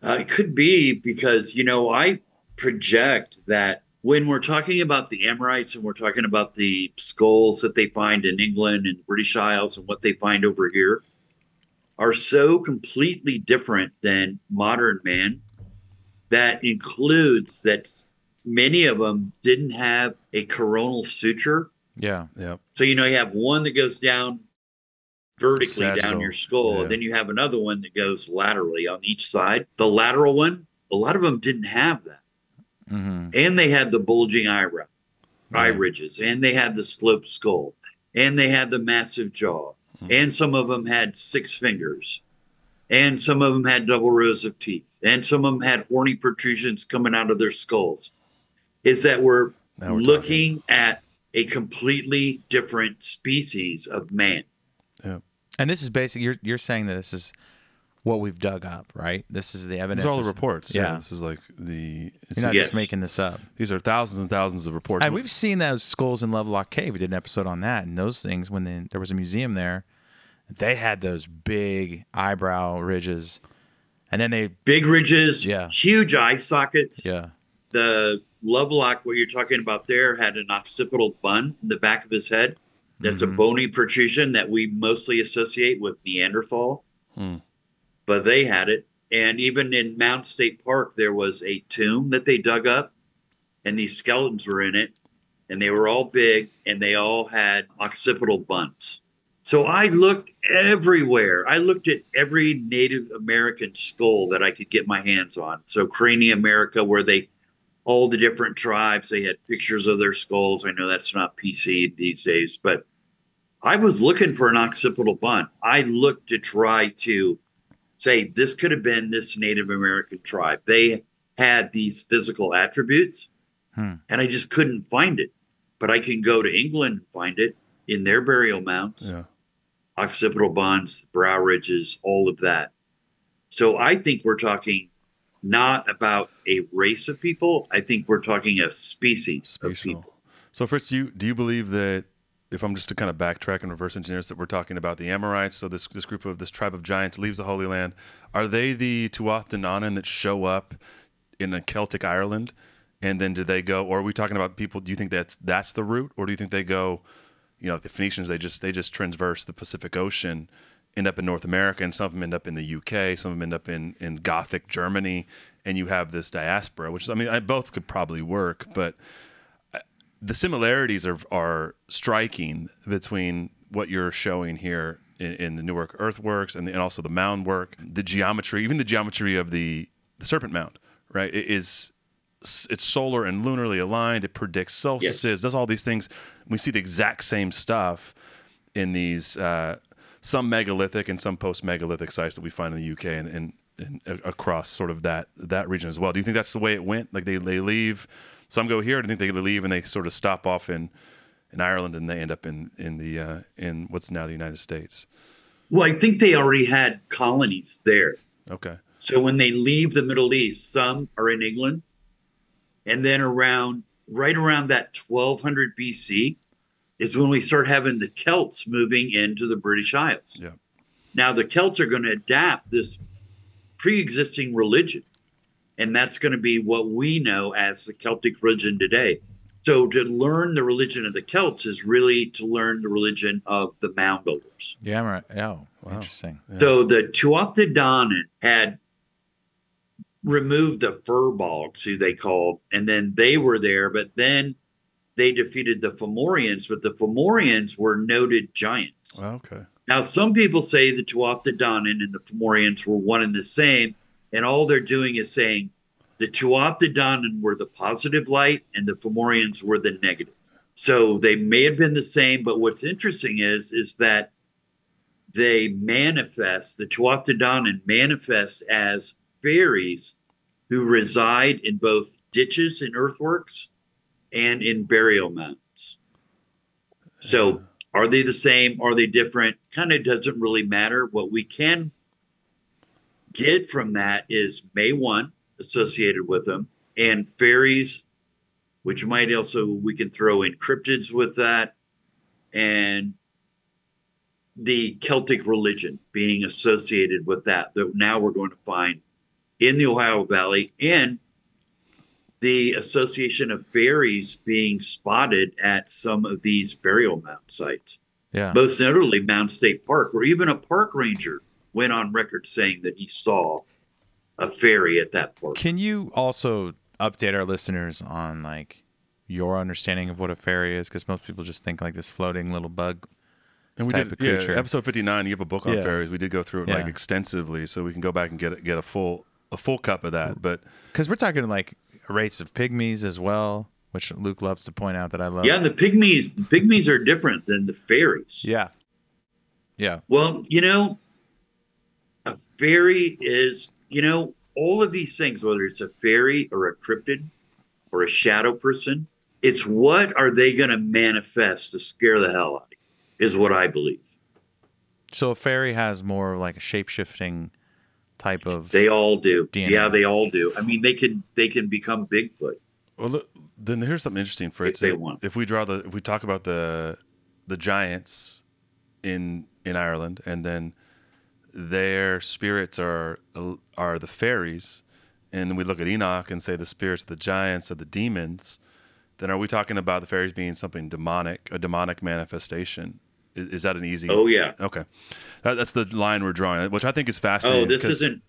It could be because I project that when we're talking about the Amorites and we're talking about the skulls that they find in England and British Isles and what they find over here, are so completely different than modern man. That includes that many of them didn't have a coronal suture. Yeah. So, you have one that goes down vertically Sagittal. down your skull. Yeah. Then you have another one that goes laterally on each side. The lateral one, a lot of them didn't have that. Mm-hmm. And they had the bulging eye ridges, and they had the sloped skull, and they had the massive jaw, and some of them had 6 fingers, and some of them had double rows of teeth, and some of them had horny protrusions coming out of their skulls. Is that we're looking at a completely different species of man. Yeah. And this is basically, you're saying that this is what we've dug up, right? This is the evidence. These are all the reports. Yeah. This is like You're not just making this up. These are thousands and thousands of reports. And we've seen those skulls in Lovelock Cave. We did an episode on that. And those things, when there was a museum there, they had those big eyebrow ridges. And then big ridges, yeah, huge eye sockets. Yeah. The Lovelock, what you're talking about there, had an occipital bun in the back of his head. That's a bony protrusion that we mostly associate with Neanderthal. But they had it. And even in Mount State Park, there was a tomb that they dug up, and these skeletons were in it, and they were all big, and they all had occipital buns. So I looked everywhere. I looked at every Native American skull that I could get my hands on. So Cranium America, where all the different tribes, they had pictures of their skulls. I know that's not PC these days, but I was looking for an occipital bun. I looked to try to say this could have been this Native American tribe. They had these physical attributes, and I just couldn't find it. But I can go to England and find it in their burial mounds. Yeah. Occipital buns, brow ridges, all of that. So I think we're talking not about a race of people. I think we're talking a species of people. So Fritz, do you believe that, if I'm just to kind of backtrack and reverse engineer this, that we're talking about the Amorites, so this group of this tribe of giants leaves the Holy Land, are they the Tuatha De Danann that show up in a Celtic Ireland, and then do they go, or are we talking about people, do you think that's the route, or do you think they go, like the Phoenicians, they just transverse the Pacific Ocean, end up in North America, and some of them end up in the UK, some of them end up in Gothic Germany, and you have this diaspora, which, both could probably work, but the similarities are striking between what you're showing here in the Newark earthworks and also the mound work, the geometry, even the geometry of the serpent mound, right? It's solar and lunarly aligned. It predicts solstices, does all these things. We see the exact same stuff in these some megalithic and some post-megalithic sites that we find in the UK and across sort of that region as well. Do you think that's the way it went? Like they leave, some go here, or do you think they leave and they sort of stop off in Ireland and they end up in what's now the United States? Well, I think they already had colonies there. Okay. So when they leave the Middle East, some are in England, and then right around that 1200 BC is when we start having the Celts moving into the British Isles. Yeah. Now the Celts are going to adapt this pre-existing religion, and that's going to be what we know as the Celtic religion today. So to learn the religion of the Celts is really to learn the religion of the mound builders. Yeah, right. Oh, wow. Interesting. Yeah. So the Tuatha De Danann had removed the fur bogs, who they called, and then they were there, but then they defeated the Fomorians, but the Fomorians were noted giants. Okay. Now, some people say the Tuatha De Danann and the Fomorians were one and the same, and all they're doing is saying the Tuatha De Danann were the positive light and the Fomorians were the negative. So they may have been the same, but what's interesting is that they manifest, the Tuatha De Danann manifest as fairies who reside in both ditches and earthworks and in burial mounds. So are they the same? Are they different? Kind of doesn't really matter. What we can get from that is May 1 associated with them, and fairies, which might also, we can throw in cryptids with that, and the Celtic religion being associated with that now we're going to find in the Ohio Valley, and the association of fairies being spotted at some of these burial mound sites. Yeah. Most notably Mount State Park, where even a park ranger went on record saying that he saw a fairy at that park. Can you also update our listeners on like your understanding of what a fairy is? Because most people just think like this floating little bug. And we type did of creature. episode 59. You have a book on Yeah. fairies. We did go through it like extensively, so we can go back and get a full cup of that. But because we're talking like race of pygmies as well, which Luke loves to point out that I love. Yeah, the pygmies are different than the fairies. Yeah. Well, a fairy is, all of these things, whether it's a fairy or a cryptid or a shadow person, it's what are they going to manifest to scare the hell out of you, is what I believe. So a fairy has more like a shape-shifting type of. They all do. DNA. Yeah, they all do. I mean, they can become Bigfoot. well, look, then here's something interesting, Fritz. If they want. If we talk about the giants in Ireland, and then their spirits are the fairies, and we look at Enoch and say the spirits of the giants are the demons, then are we talking about the fairies being something demonic, a demonic manifestation? Is that an easy? Oh yeah. Okay, that's the line we're drawing, which I think is fascinating. Oh, this isn't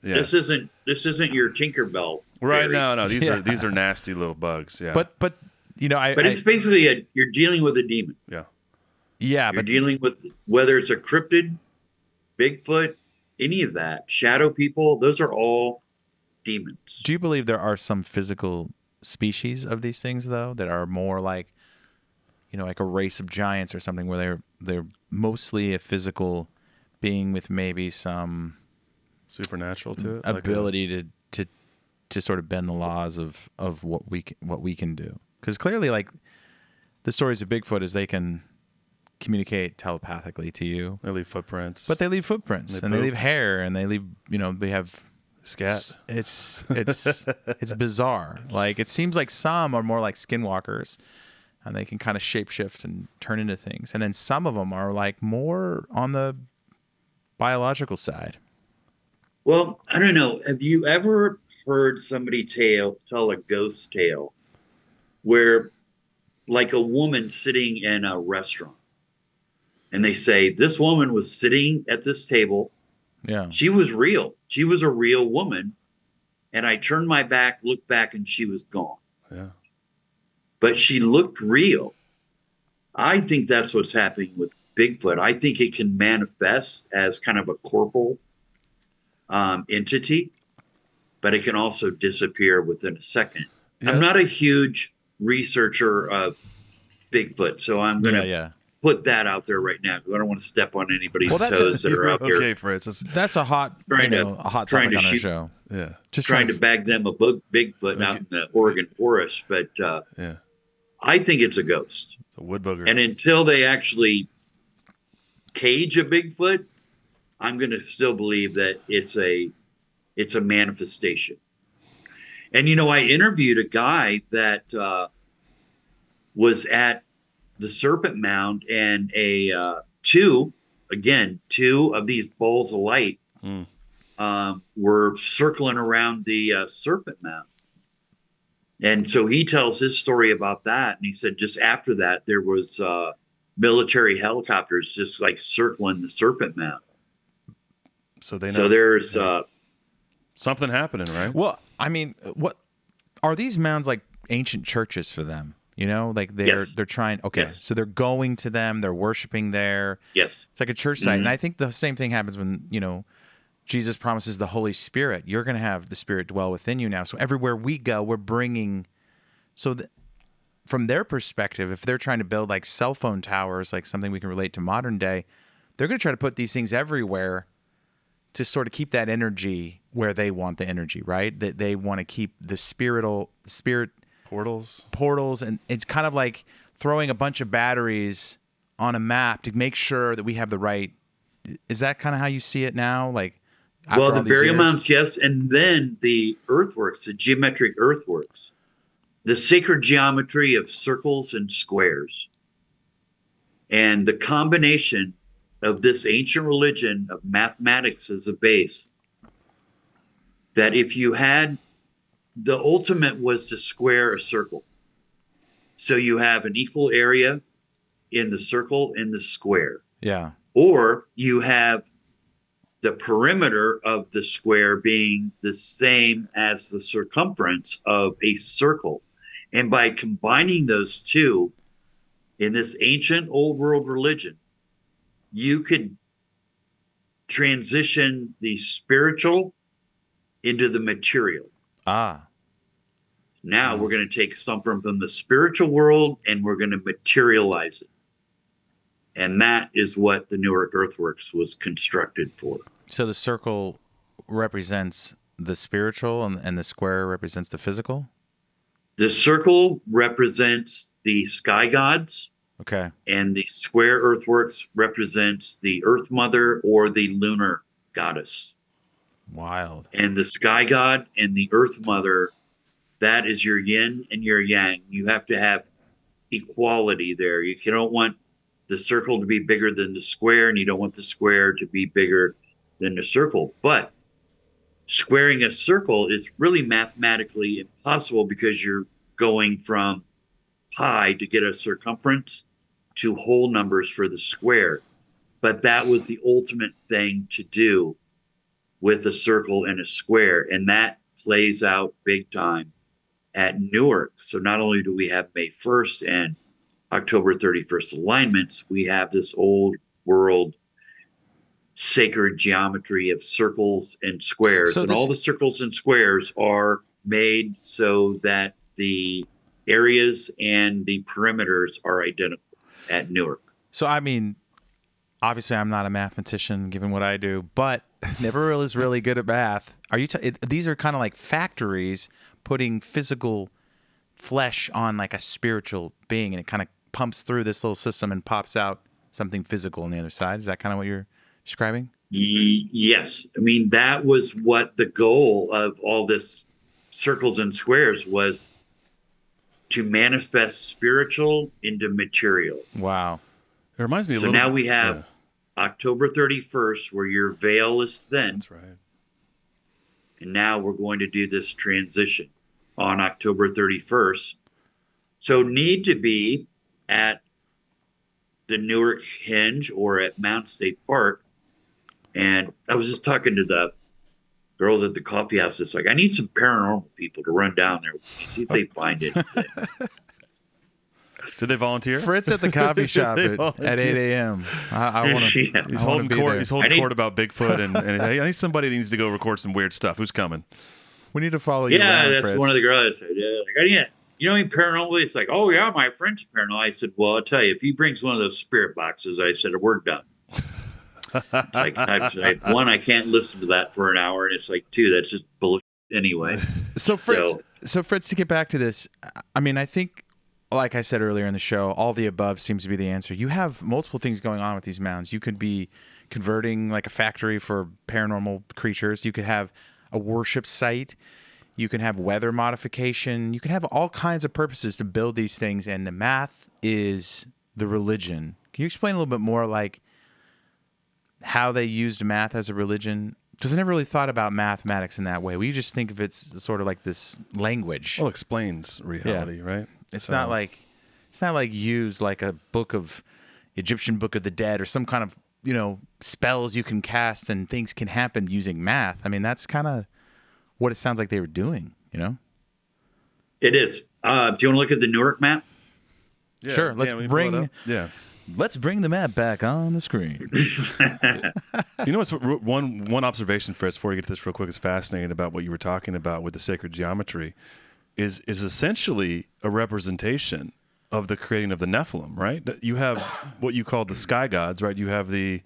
your Tinkerbell. Right. fairy. No, these are nasty little bugs. Yeah. But But it's basically you're dealing with a demon. yeah. Yeah, You're but dealing with, whether it's a cryptid, Bigfoot, any of that, shadow people, those are all demons. do you believe there are some physical species of these things though that are more like, like a race of giants or something, where they're mostly a physical being with maybe some Supernatural to it, ability to sort of bend the laws of what we can do? Because clearly, like the stories of Bigfoot is they can communicate telepathically to you. They leave footprints, But they leave footprints and they leave hair and they leave, they have scat. It's bizarre. Like it seems like some are more like skinwalkers and they can kind of shapeshift and turn into things. And then some of them are like more on the biological side. Well, I don't know. Have you ever heard somebody tell a ghost tale where, like, a woman sitting in a restaurant, and they say this woman was sitting at this table. Yeah. She was real. She was a real woman. And I turned my back, looked back, and she was gone. Yeah. But she looked real. I think that's what's happening with Bigfoot. I think it can manifest as kind of a corporal entity, but it can also disappear within a second. Yeah. I'm not a huge researcher of Bigfoot, so I'm going to put that out there right now because I don't want to step on anybody's toes that are out there. Okay, Fritz. That's a hot topic on our show. Yeah. Just trying to bag them a Bigfoot out in the Oregon forest, but I think it's a ghost. It's a wood booger. And until they actually cage a Bigfoot, I'm going to still believe that it's a manifestation. And I interviewed a guy that was at the Serpent Mound, and two of these balls of light were circling around the Serpent Mound. And so he tells his story about that. And he said just after that, there was military helicopters just like circling the Serpent Mound. So they know. So there's something happening, right? Well, I mean, what are these mounds like ancient churches for them? Like they're trying. Okay, so they're going to them. They're worshiping there. Yes, it's like a church site, and I think the same thing happens when Jesus promises the Holy Spirit. You're going to have the Spirit dwell within you now. So everywhere we go, we're bringing. So from their perspective, if they're trying to build like cell phone towers, like something we can relate to modern day, they're going to try to put these things everywhere to sort of keep that energy where they want the energy, right? That they want to keep the spirit portals, and it's kind of like throwing a bunch of batteries on a map to make sure that we have the right. Is that kind of how you see it now? Like, well, the burial mounds, yes, and then the earthworks, the geometric earthworks, the sacred geometry of circles and squares, and the combination of this ancient religion of mathematics as a base. That if you had, the ultimate was to square a circle. So you have an equal area in the circle and the square. Yeah. Or you have the perimeter of the square being the same as the circumference of a circle. And by combining those two in this ancient old world religion, you could transition the spiritual into the material. Now we're going to take something from the spiritual world and we're going to materialize it. And that is what the Newark earthworks was constructed for. So the circle represents the spiritual and the square represents the physical? The circle represents the sky gods. Okay. And the square earthworks represents the Earth Mother or the lunar goddess. Wild. And the sky god and the Earth Mother, that is your yin and your yang. You have to have equality there. You don't want the circle to be bigger than the square, and you don't want the square to be bigger than the circle. But squaring a circle is really mathematically impossible because you're going from pi to get a circumference to whole numbers for the square. But that was the ultimate thing to do with a circle and a square. And that plays out big time at Newark. So not only do we have May 1st and October 31st alignments, we have this old world sacred geometry of circles and squares. So all the circles and squares are made so that the areas and the perimeters are identical at Newark. So, I mean, obviously I'm not a mathematician given what I do, but never was really good at math. Are you? These are kind of like factories putting physical flesh on like a spiritual being, and it kind of pumps through this little system and pops out something physical on the other side. Is that kind of what you're describing? Yes. I mean, that was what the goal of all this circles and squares was, to manifest spiritual into material. Wow. It reminds me a little. So now we have October 31st where your veil is thin. That's right. And now we're going to do this transition on October 31st. So need to be at the Newark Hinge or at Mount State Park. And I was just talking to the girls at the coffee house. It's like, I need some paranormal people to run down there and see if they find anything. Did they volunteer? Fritz at the coffee shop at 8 a.m. I want to. Yeah. He's holding court. He's holding court about Bigfoot, and I need somebody that needs to go record some weird stuff. Who's coming? We need to follow you. Yeah, around, that's Fritz. one of the girls. Like, you know, any paranormal? It's like, oh yeah, my friend's paranormal. I said, well, I'll tell you, if he brings one of those spirit boxes, I said, we're done. It's like, one, I can't listen to that for an hour, and it's like, two, that's just bullshit anyway. So Fritz, to get back to this, I mean, I think, like I said earlier in the show, all the above seems to be the answer. You have multiple things going on with these mounds. You could be converting like a factory for paranormal creatures. You could have a worship site. You can have weather modification. You can have all kinds of purposes to build these things, and the math is the religion. Can you explain a little bit more, like, how they used math as a religion? Because I never really thought about mathematics in that way. We just think of it sort of like this language. Well, it explains reality, right? It's not like used like a book of Egyptian Book of the Dead or some kind of, you know, spells you can cast and things can happen using math. I mean, that's kind of what it sounds like they were doing, you know? It is. Do you want to look at the Newark map? Yeah, sure. Let's bring the map back on the screen. You know what's one observation, Fritz, before you get to this real quick, is fascinating about what you were talking about with the sacred geometry is essentially a representation of the creating of the Nephilim, right? You have what you call the sky gods, right? You have the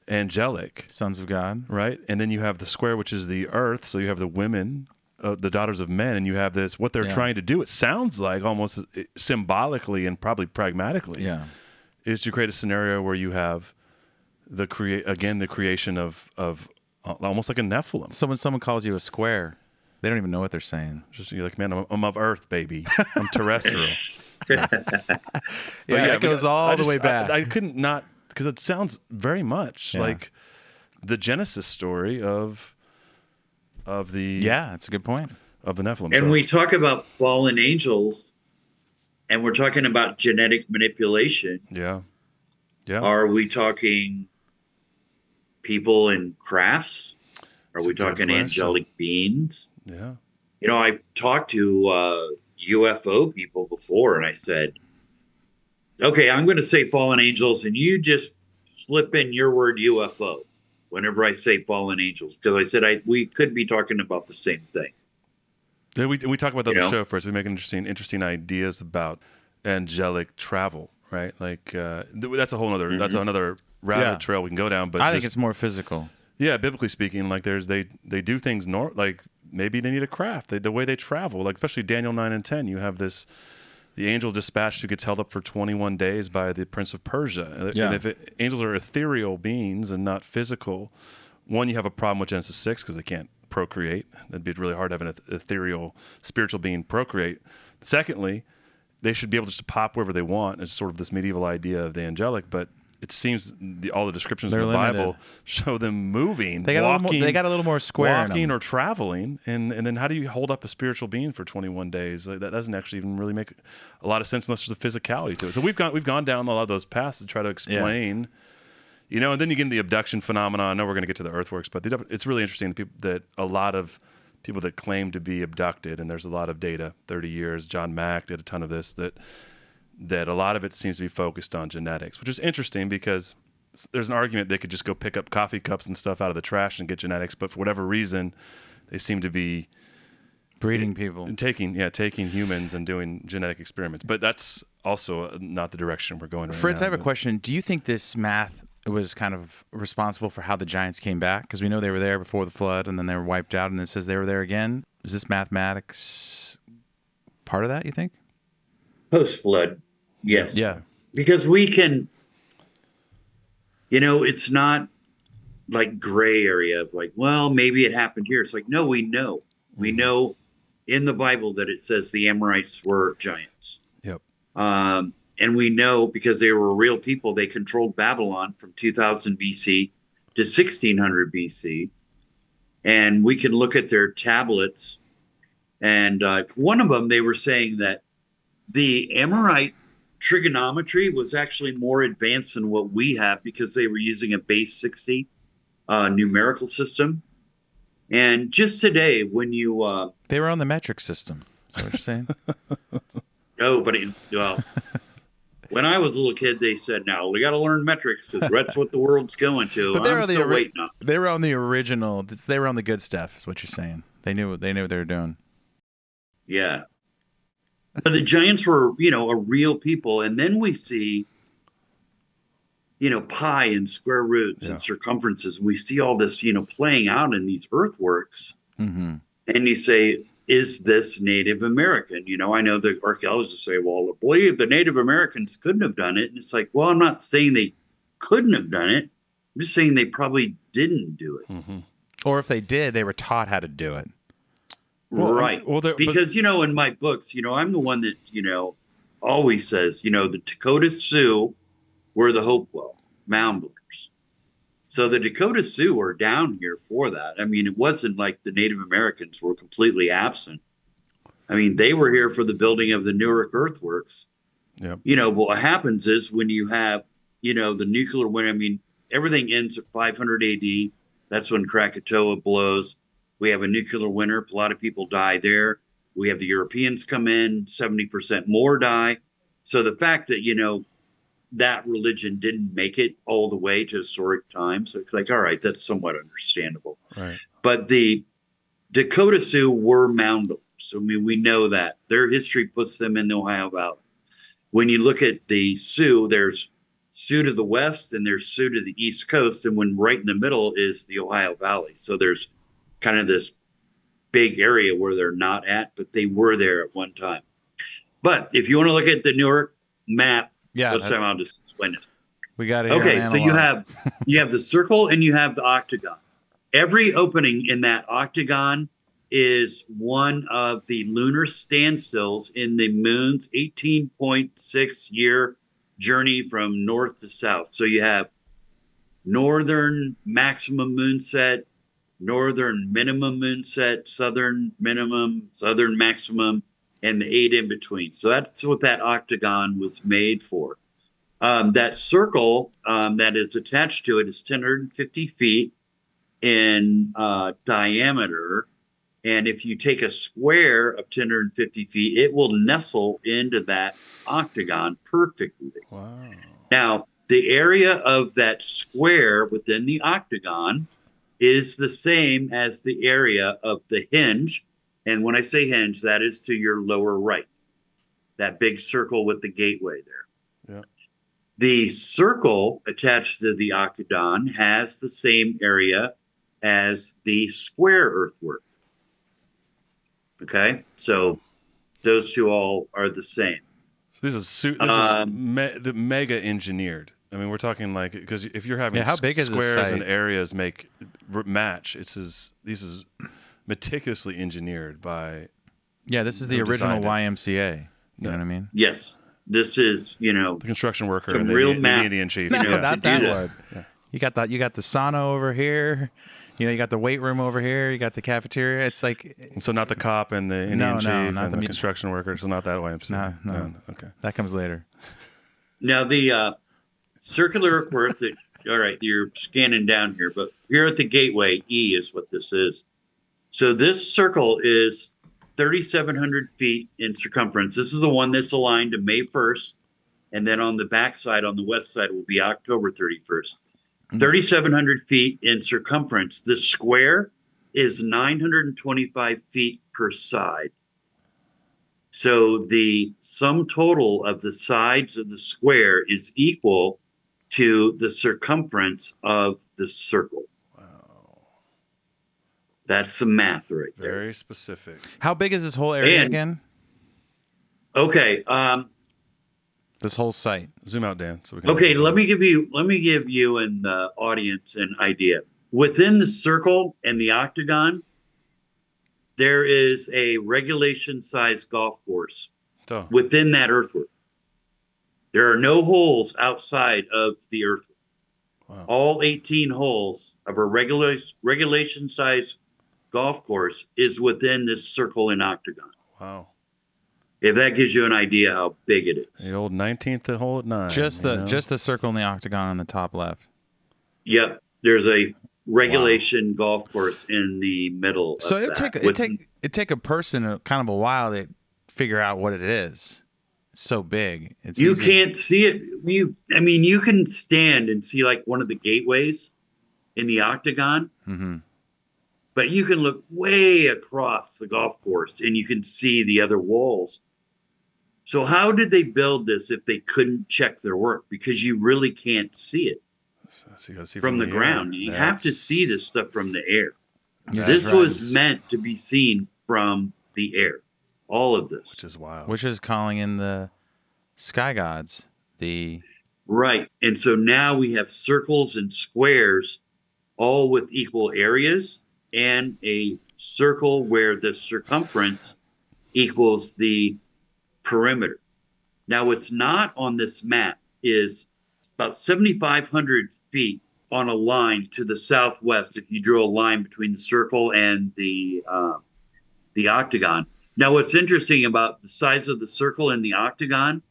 angelic sons of God, right? And then you have the square, which is the earth. So you have the women, the daughters of men, and you have this, what they're trying to do. It sounds like almost symbolically and probably pragmatically. Yeah. Is to create a scenario where you have the creation of almost like a Nephilim. So when someone calls you a square, they don't even know what they're saying. Just you're like, man, I'm of Earth, baby. I'm terrestrial. It goes all the way back. I couldn't not, because it sounds very much like the Genesis story of the. Yeah, that's a good point. Of the Nephilim. And we talk about fallen angels. And we're talking about genetic manipulation. Yeah. Yeah. Are we talking people in crafts? Are That's we a good talking question. angelic beings? Yeah. I've talked to UFO people before, and I said, okay, I'm going to say fallen angels, and you just slip in your word UFO whenever I say fallen angels, because I said we could be talking about the same thing. Yeah, we talk about that on You the know? show first. We make interesting ideas about angelic travel, right? Like that's a whole other that's another rabbit trail we can go down. But I think it's more physical. Yeah, biblically speaking, like they do things like maybe they need a craft. The way they travel, like especially Daniel 9 and 10, you have the angel dispatched who gets held up for 21 days by the prince of Persia. Yeah. And if angels are ethereal beings and not physical, one, you have a problem with Genesis 6 because they can't procreate. That'd be really hard to have an ethereal spiritual being procreate. Secondly, they should be able just to pop wherever they want. It's sort of this medieval idea of the angelic, but it seems all the descriptions They're in the limited. Bible show them moving, They got walking, they got a little more square in walking them. or traveling, and then how do you hold up a spiritual being for 21 days? Like, that doesn't actually even really make a lot of sense unless there's a physicality to it. So we've gone down a lot of those paths to try to explain, and then you get into the abduction phenomenon. I know we're going to get to the earthworks, but it's really interesting that a lot of people that claim to be abducted, and there's a lot of data, 30 years, John Mack did a ton of this, that a lot of it seems to be focused on genetics, which is interesting because there's an argument they could just go pick up coffee cups and stuff out of the trash and get genetics, but for whatever reason, they seem to be breeding people, taking humans and doing genetic experiments. But that's also not the direction we're going right Fritz, now. I have a question. Do you think this math was kind of responsible for how the giants came back? Because we know they were there before the flood, and then they were wiped out, and it says they were there again. Is this mathematics part of that, you think? Post-flood, yes. Yeah. Because we can, it's not like gray area of like, well, maybe it happened here. It's like, no, we know. We know in the Bible that it says the Amorites were giants. Yep. And we know because they were real people, they controlled Babylon from 2000 BC to 1600 BC. And we can look at their tablets. And one of them, they were saying that the Amorite trigonometry was actually more advanced than what we have because they were using a base 60 numerical system. And just today, when you... they were on the metric system. Is that what you're saying? No, but when I was a little kid, they said, now we got to learn metrics because that's what the world's going to. But I'm still waiting on. They were on the original. They were on the good stuff, is what you're saying. They knew what they were doing. Yeah. But the giants were, a real people. And then we see, pi and square roots and circumferences. We see all this, playing out in these earthworks. Mm-hmm. And you say, is this Native American? I know the archaeologists say, well, I believe the Native Americans couldn't have done it. And it's like, well, I'm not saying they couldn't have done it. I'm just saying they probably didn't do it. Mm-hmm. Or if they did, they were taught how to do it. Well, right. Because, in my books, I'm the one that, always says, the Dakota Sioux were the Hopewell mound builders. So the Dakota Sioux were down here for that. I mean, it wasn't like the Native Americans were completely absent. I mean, they were here for the building of the Newark earthworks. Yep. But what happens is when you have, the nuclear winter, everything ends at 500 AD. That's when Krakatoa blows. We have a nuclear winter. A lot of people die there. We have the Europeans come in, 70% more die. So the fact that, that religion didn't make it all the way to historic times, it's like, all right, that's somewhat understandable. Right. But the Dakota Sioux were mound builders. We know that. Their history puts them in the Ohio Valley. When you look at the Sioux, there's Sioux to the west and there's Sioux to the east coast. And when right in the middle is the Ohio Valley. So there's kind of this big area where they're not at, but they were there at one time. But if you want to look at the Newark map, I'll just explain it. We got it. Okay, so you have the circle and you have the octagon. Every opening in that octagon is one of the lunar standstills in the moon's 18.6 year journey from north to south. So you have northern maximum moonset, northern minimum moonset, southern minimum, southern maximum, and the 8 in between. So that's what that octagon was made for. That circle that is attached to it is 1050 feet in diameter. And if you take a square of 1050 feet, it will nestle into that octagon perfectly. Wow. Now, the area of that square within the octagon is the same as the area of the hinge. And when I say hinge, that is to your lower right, that big circle with the gateway there. Yeah. The circle attached to the octagon has the same area as the square earthwork. Okay, so those two all are the same. So this is the mega engineered. I mean, we're talking like, because if you're having how big is this squares site? and areas match, this is meticulously engineered by. Yeah, this is the who original designed it. YMCA. You know what I mean? Yes, this is The construction worker some and real the map. Indian chief. No, Yeah. not To that do one. Yeah. You got the sauna over here. You know, you got the weight room over here. You got the cafeteria. It's like And so not the cop and the Indian chief not and the the construction worker. So not that YMCA. No. Okay. that comes later. Now the circular earthwork. All right, you're scanning down here, but here at the gateway, E is what this is. So this circle is 3,700 feet in circumference. This is the one that's aligned to May 1st. And then on the back side, on the west side, will be October 31st. 3,700 feet in circumference. The square is 925 feet per side. So the sum total of the sides of the square is equal to the circumference of the circle. Wow. That's some math right there. Very specific. How big is this whole area And- again? Okay. This whole site. Zoom out, Dan. So we can. Okay, let me give you and the audience an idea. Within the circle and the octagon, there is a regulation-sized golf course So, within that earthwork. There are no holes outside of the earthwork. wow. All 18 holes of a regulation-sized golf course is within this circle and octagon. Wow. If that gives you an idea how big it is. The old 19th hole at 9. Just the circle and the octagon on the top left. Yep, there's a regulation golf course in the middle. So of it'd take a person kind of a while to figure out what it is. It's so big. It's you easy. can't see it. You can stand and see like one of the gateways in the octagon, Mm-hmm. but you can look way across the golf course and you can see the other walls. So how did they build this if they couldn't check their work? Because you really can't see it So you gotta see from the air. ground. You have to That's- see this stuff from the air. That's This right. was meant to be seen from the air. All of this. Which is wild. Which is calling in the sky gods. Right. And so now we have circles and squares all with equal areas and a circle where the circumference equals the perimeter. Now, what's not on this map is about 7,500 feet on a line to the southwest if you drew a line between the circle and the octagon. Now, what's interesting about the size of the circle and the octagon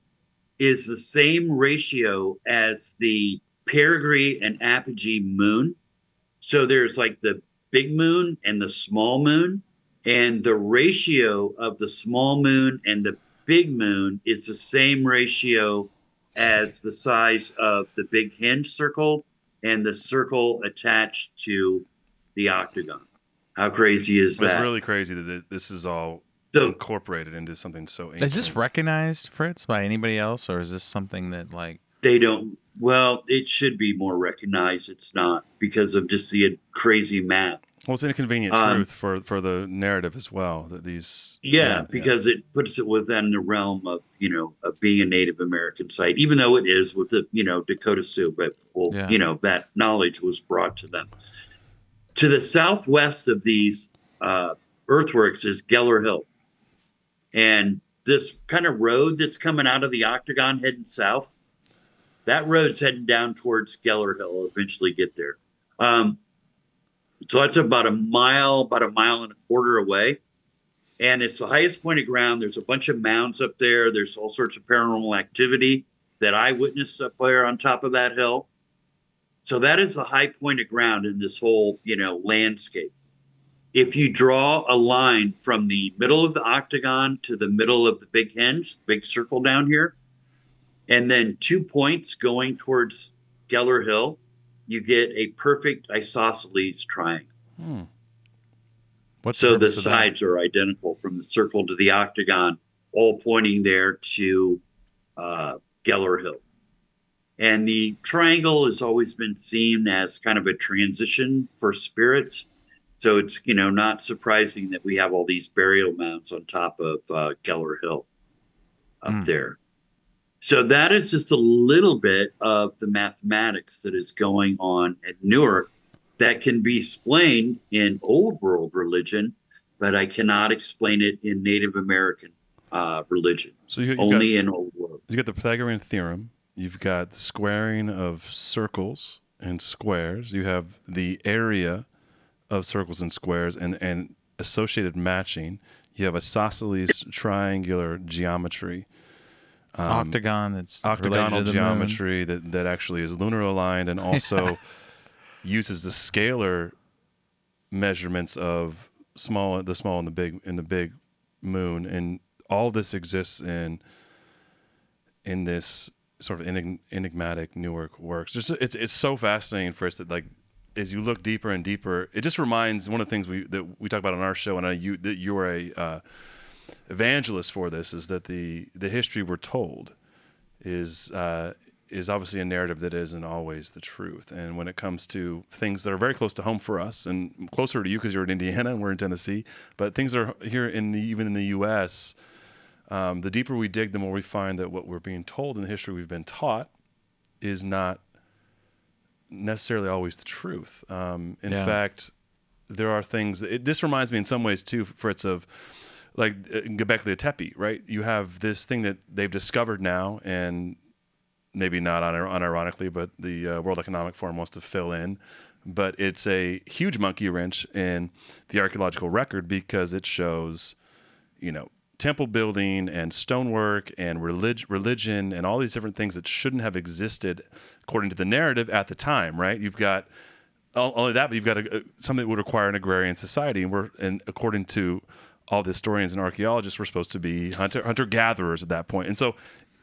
is the same ratio as the perigee and apogee moon. So there's like the big moon and the small moon, and the ratio of the small moon and the big moon is the same ratio as the size of the big hinge circle and the circle attached to the octagon. How crazy is It's that? really crazy that this is all So- incorporated into something so ancient. Is this recognized, Fritz, by anybody else, or is this something that like? They don't. Well, it should be more recognized. It's not because of just the crazy math. Well, it's inconvenient truth for the narrative as well. That these. Yeah, because it puts it within the realm of of being a Native American site, even though it is with the Dakota Sioux, but that knowledge was brought to them. To the southwest of these earthworks is Geller Hill, and this kind of road that's coming out of the octagon heading south. That road's heading down towards Geller Hill. Will eventually get there. So that's about a mile and a quarter away. And it's the highest point of ground. There's a bunch of mounds up there. There's all sorts of paranormal activity. that I witnessed up there on top of that hill. So that is the high point of ground in this whole, landscape. If you draw a line from the middle of the octagon to the middle of the big hinge, big circle down here, and then 2 points going towards Geller Hill, you get a perfect isosceles triangle. So the sides are identical from the circle to the octagon, all pointing there to Geller Hill. And the triangle has always been seen as kind of a transition for spirits. So it's, not surprising that we have all these burial mounds on top of Geller Hill up there. So that is just a little bit of the mathematics that is going on at Newark that can be explained in Old World religion, but I cannot explain it in Native American religion. So you only in Old World. You got the Pythagorean theorem. You've got the squaring of circles and squares. You have the area of circles and squares and associated matching. You have isosceles triangular geometry. Octagon, that's octagonal geometry that actually is lunar aligned and also uses the scalar measurements of the small and the big moon, and all this exists in this sort of enigmatic Newark works. It's so fascinating for us that, like, as you look deeper and deeper, it just reminds one of the things we talk about on our show, and that you're a evangelist for this, is that the history we're told is obviously a narrative that isn't always the truth. And when it comes to things that are very close to home for us and closer to you because you're in Indiana and we're in Tennessee, but things are here even in the U.S., the deeper we dig, the more we find that what we're being told in the history we've been taught is not necessarily always the truth. In fact, there are things. This reminds me in some ways too, Fritz, of like Göbekli Tepe, right? You have this thing that they've discovered now, and maybe not unironically, but the World Economic Forum wants to fill in. But it's a huge monkey wrench in the archaeological record because it shows, temple building and stonework and religion and all these different things that shouldn't have existed according to the narrative at the time, right? You've got only that, but you've got something that would require an agrarian society, and according to all the historians and archaeologists, we're supposed to be hunter-gatherers at that point. And so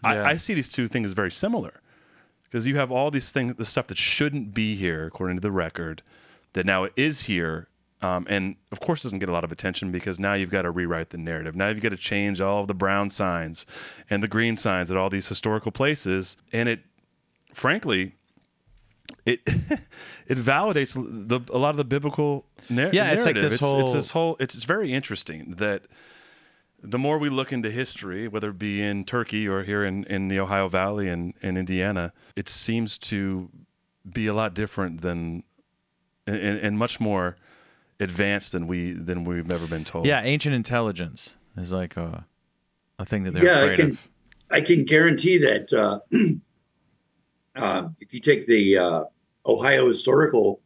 I see these two things as very similar, because you have all these things, the stuff that shouldn't be here according to the record, that now is here. And of course doesn't get a lot of attention because now you've got to rewrite the narrative. Now you've got to change all of the brown signs and the green signs at all these historical places. And it validates a lot of the biblical narrative. Yeah, it's like it's very interesting that the more we look into history, whether it be in Turkey or here in the Ohio Valley and in Indiana, it seems to be a lot different than and much more advanced than we've ever been told. Yeah, ancient intelligence is like a thing that they're afraid of. I can guarantee that if you take the Ohio Historical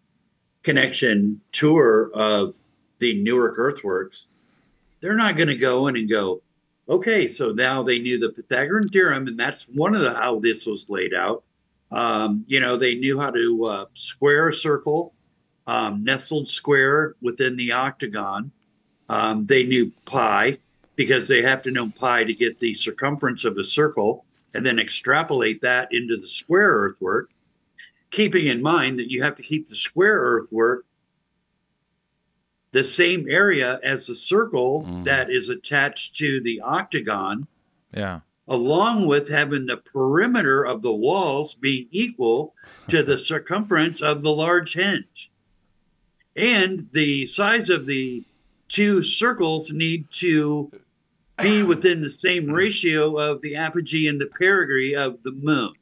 Connection tour of the Newark earthworks, they're not going to go in and go, okay, so now they knew the Pythagorean theorem, and that's one of how this was laid out. They knew how to square a circle, nestled square within the octagon. They knew pi, because they have to know pi to get the circumference of a circle and then extrapolate that into the square earthwork, keeping in mind that you have to keep the square earthwork the same area as the circle that is attached to the octagon, along with having the perimeter of the walls being equal to the circumference of the large hinge. And the size of the two circles need to be within the same ratio of the apogee and the perigee of the moon.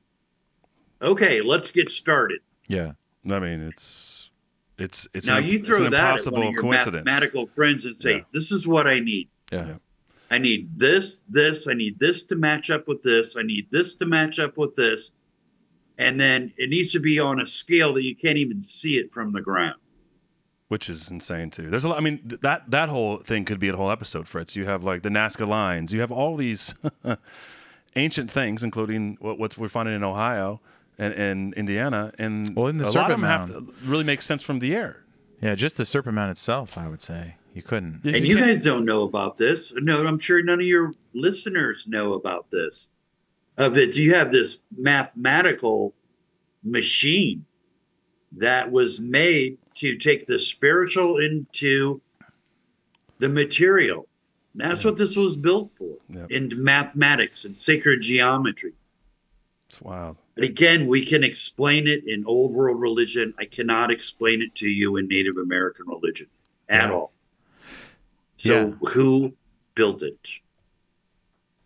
Okay, let's get started. Yeah, I mean it's now you throw an that at one of your coincidence. mathematical friends and say, "This is what I need. I need this. I need this to match up with this. I need this to match up with this," and then it needs to be on a scale that you can't even see it from the ground. Which is insane too. There's a lot. I mean, that whole thing could be a whole episode, Fritz. You have like the Nazca lines. You have all these, ancient things, including what we're finding in Ohio and Indiana, and Well, in the a lot of Serpent them have Mound. to really make sense from the air. Yeah, just the Serpent Mound itself, I would say. You couldn't. And you guys don't know about this. No, I'm sure none of your listeners know about this. That you have this mathematical machine that was made to take the spiritual into the material. That's what this was built for, in mathematics and sacred geometry. It's wild. But again, we can explain it in old world religion. I cannot explain it to you in Native American religion at all. So who built it?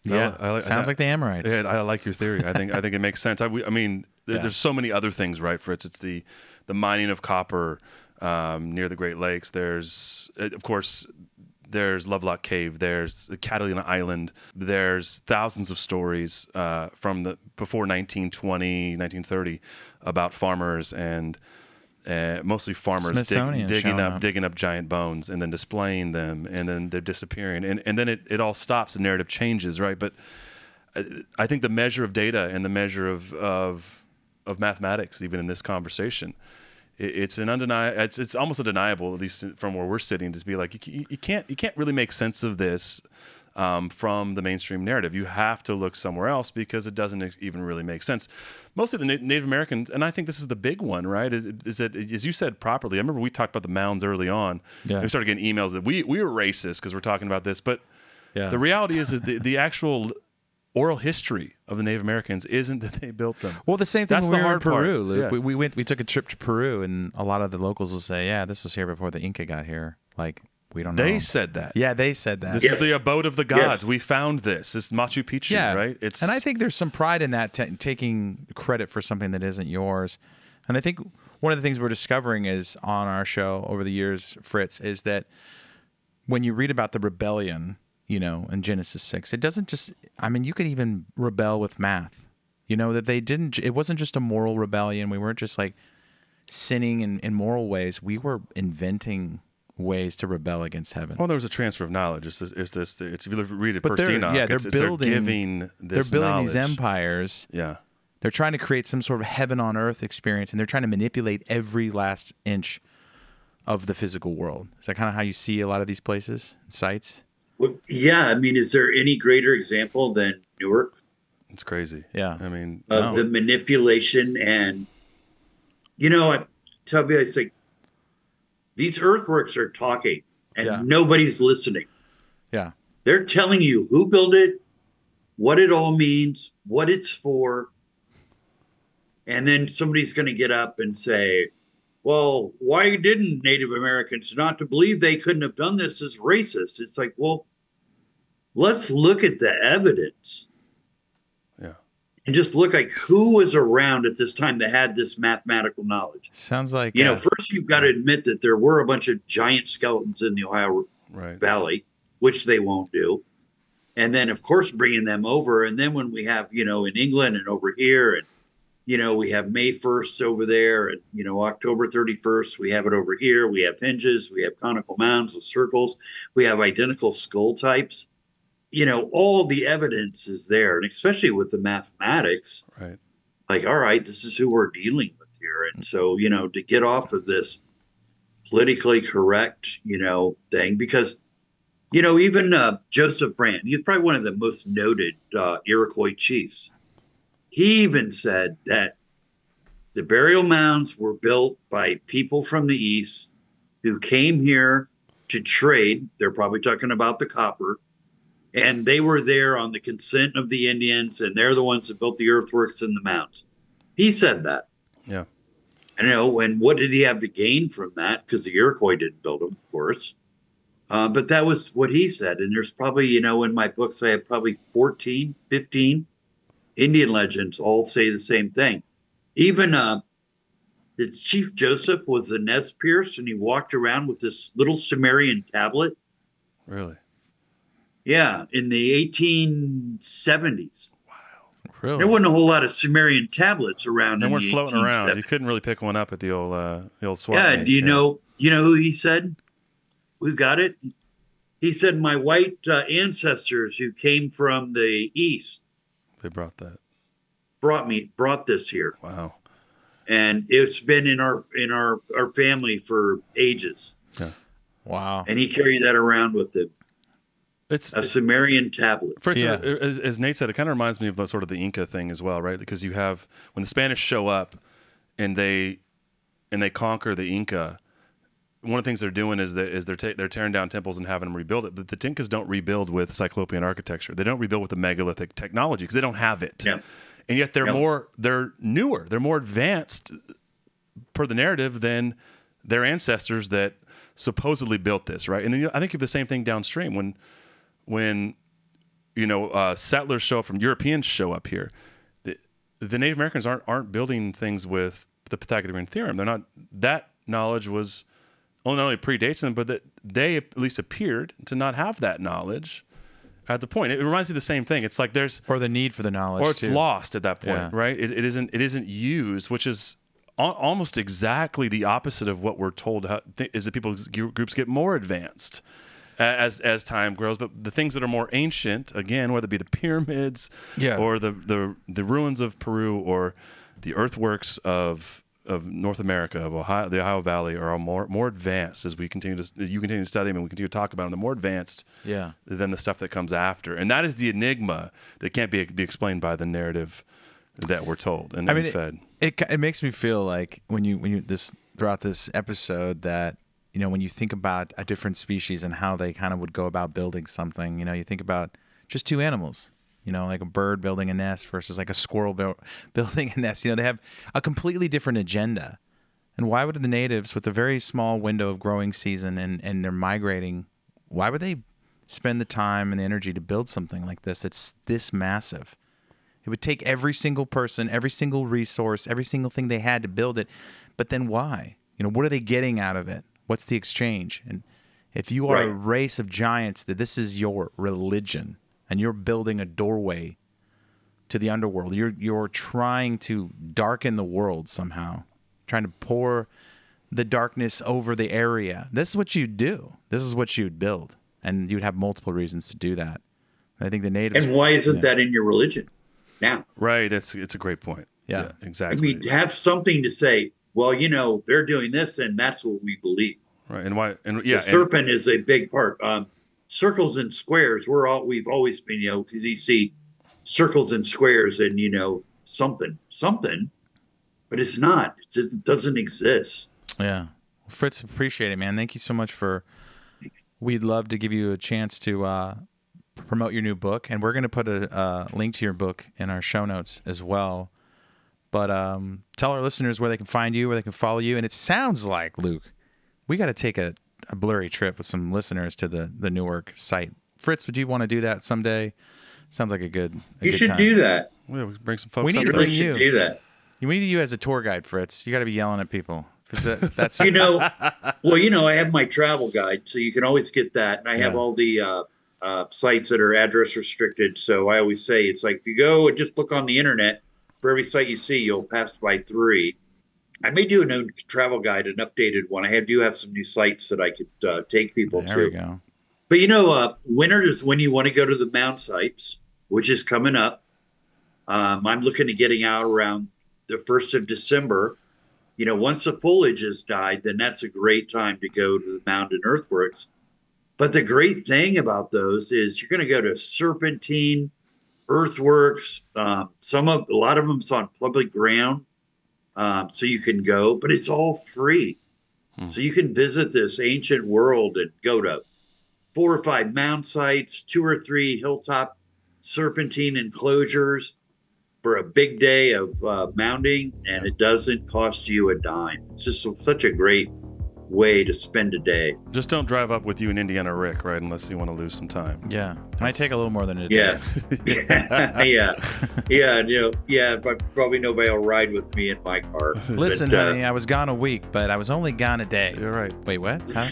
Yeah, sounds like the Amorites. Yeah, I like your theory. I think it makes sense. I mean, there's so many other things, right, Fritz? It's the mining of copper near the Great Lakes. There's, of course, there's Lovelock Cave. There's Catalina Island. There's thousands of stories from before 1920, 1930 about farmers and mostly farmers digging up giant bones and then displaying them, and then they're disappearing, and then it all stops. The narrative changes, right? But I think the measure of data and the measure of mathematics, even in this conversation, it's almost undeniable, at least from where we're sitting, to be like you can't really make sense of this from the mainstream narrative. You have to look somewhere else because it doesn't even really make sense. Mostly the Native Americans, and I think this is the big one, right? Is that, as you said properly, I remember we talked about the mounds early on. Yeah. We started getting emails that we were racist because we're talking about this, but the reality is the actual oral history of the Native Americans isn't that they built them. Well, the same thing when we were in Peru, Luke. Yeah. We took a trip to Peru, and a lot of the locals will say, yeah, this was here before the Inca got here. Like, we don't know. They said that. Yeah, they said that. This is the abode of the gods. We found this. This is Machu Picchu, right? And I think there's some pride in that, taking credit for something that isn't yours. And I think one of the things we're discovering is on our show over the years, Fritz, is that when you read about the rebellion, in Genesis 6, it doesn't just, you could even rebel with math. That it wasn't just a moral rebellion. We weren't just like sinning in moral ways. We were inventing ways to rebel against heaven. Well, there was a transfer of knowledge. It's if you read it first Enoch, they're giving this they're building knowledge. These empires. Yeah. They're trying to create some sort of heaven on earth experience, and they're trying to manipulate every last inch of the physical world. Is that kind of how you see a lot of these places, sites? Well, yeah. is there any greater example than Newark? It's crazy. Yeah. Of the manipulation and, I tell you, it's like, these earthworks are talking and nobody's listening. Yeah. They're telling you who built it, what it all means, what it's for. And then somebody's going to get up and say, well, why didn't Native Americans not to believe they couldn't have done this is racist? It's like, well, let's look at the evidence. Yeah. And just look like who was around at this time that had this mathematical knowledge. Sounds like first you've got to admit that there were a bunch of giant skeletons in the Ohio Valley, which they won't do. And then, of course, bringing them over. And then when we have, in England and over here, and, we have May 1st over there, and, October 31st, we have it over here. We have hinges, we have conical mounds with circles. We have identical skull types. All the evidence is there, and especially with the mathematics, right? Like, all right, this is who we're dealing with here. And so, to get off of this politically correct, thing, because, even Joseph Brand, he's probably one of the most noted Iroquois chiefs. He even said that the burial mounds were built by people from the East who came here to trade. They're probably talking about the copper. And they were there on the consent of the Indians, and they're the ones that built the earthworks and the mounds. He said that. Yeah. And what did he have to gain from that? Because the Iroquois didn't build them, of course. But that was what he said. And there's probably, in my books, I have probably 14, 15 Indian legends all say the same thing. Even the Chief Joseph was a Nez Perce, and he walked around with this little Sumerian tablet. Really? Yeah, in the 1870s. Wow. Really? There wasn't a whole lot of Sumerian tablets around. They weren't floating around. You couldn't really pick one up at the old swap. Yeah, meet. do you know who he said? We've got it. He said, my white ancestors who came from the East, They brought that. Brought this here. Wow. And it's been in our family for ages. Yeah. Wow. And he carried that around with him. It's a Sumerian tablet. Fritz, as Nate said, it kind of reminds me of the, sort of the Inca thing as well, right? Because you have when the Spanish show up and they conquer the Inca, one of the things they're doing is they're tearing down temples and having them rebuild it. But the Incas don't rebuild with Cyclopean architecture. They don't rebuild with the megalithic technology because they don't have it. Yeah. And yet they're newer, they're more advanced per the narrative than their ancestors that supposedly built this, right? And then I think of the same thing downstream when settlers show up from Europeans show up here. The Native Americans aren't building things with the Pythagorean theorem. They're not. That knowledge was not only predates them, but that they at least appeared to not have that knowledge at the point. It reminds me of the same thing. It's like there's or the need for the knowledge, or it's lost at that point, Yeah. right? It isn't used, which is almost exactly the opposite of what we're told. Is that people's groups get more advanced as time grows, but the things that are more ancient, again, whether it be the pyramids, or the ruins of Peru, or the earthworks of North America, of the Ohio Valley, are all more advanced as you continue to study them and we continue to talk about them. They're more advanced than the stuff that comes after, and that is the enigma that can't be explained by the narrative that we're told and fed. It makes me feel like when you throughout this episode that when you think about a different species and how they kind of would go about building something, you think about just two animals. Like a bird building a nest versus like a squirrel building a nest. They have a completely different agenda. And why would the natives, with a very small window of growing season and they're migrating, why would they spend the time and the energy to build something like this that's this massive? It would take every single person, every single resource, every single thing they had to build it. But then why? What are they getting out of it? What's the exchange? And if you are a race of giants, that this is your religion, and you're building a doorway to the underworld. You're trying to darken the world somehow, trying to pour the darkness over the area. This is what you'd do. This is what you'd build, and you'd have multiple reasons to do that. I think the natives. And why isn't that in your religion now? Right. It's a great point. Yeah, exactly. Have something to say. Well, they're doing this, and that's what we believe. Right. And why? And the serpent is a big part. Circles and squares. We've always been, because you see circles and squares, and something, but it's not. It doesn't exist. Yeah, Fritz, appreciate it, man. Thank you so much we'd love to give you a chance to promote your new book, and we're going to put a link to your book in our show notes as well. But tell our listeners where they can find you, where they can follow you. And it sounds like, Luke, we got to take a Blurry trip with some listeners to the Newark site. Fritz, would you want to do that someday? Sounds like a good should do that. We'll bring some folks. We need to bring you. Do that. We need you as a tour guide, Fritz. You got to be yelling at people. That's I have my travel guide, so you can always get that. And I have all the sites that are address restricted. So I always say it's like if you go and just look on the internet, for every site you see, you'll pass by 3. I may do a new travel guide, an updated one. I do have some new sites that I could take people to. There we go. But winter is when you want to go to the mound sites, which is coming up. I'm looking at getting out around the 1st of December. Once the foliage has died, then that's a great time to go to the mound and earthworks. But the great thing about those is you're going to go to serpentine, earthworks. A lot of them's on public ground. So you can go, but it's all free. So you can visit this ancient world and go to 4 or 5 mound sites, 2 or 3 hilltop serpentine enclosures for a big day of mounding, and it doesn't cost you a dime. It's just such a great way to spend a day. Just don't drive up with you and Indiana Rick, right? Unless you want to lose some time. Yeah. Might take a little more than a day. But probably nobody will ride with me in my car. Listen, honey, I was gone a week, but I was only gone a day. You're right. Wait, what? Huh?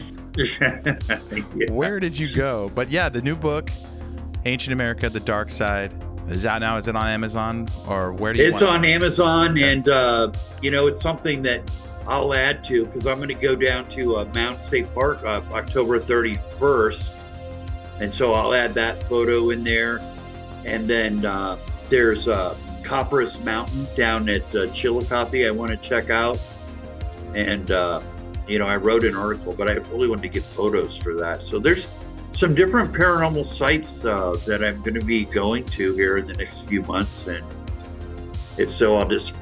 Where did you go? But yeah, the new book, Ancient America, The Dark Side, is out now. Is it on Amazon, or where do you It's on Amazon, and it's something that I'll add to, because I'm going to go down to Mount State Park October 31st, and so I'll add that photo in there. And then There's Copper's Mountain down at Chillicothe I want to check out. And, I wrote an article, but I really wanted to get photos for that. So there's some different paranormal sites that I'm going to be going to here in the next few months. And if so, I'll just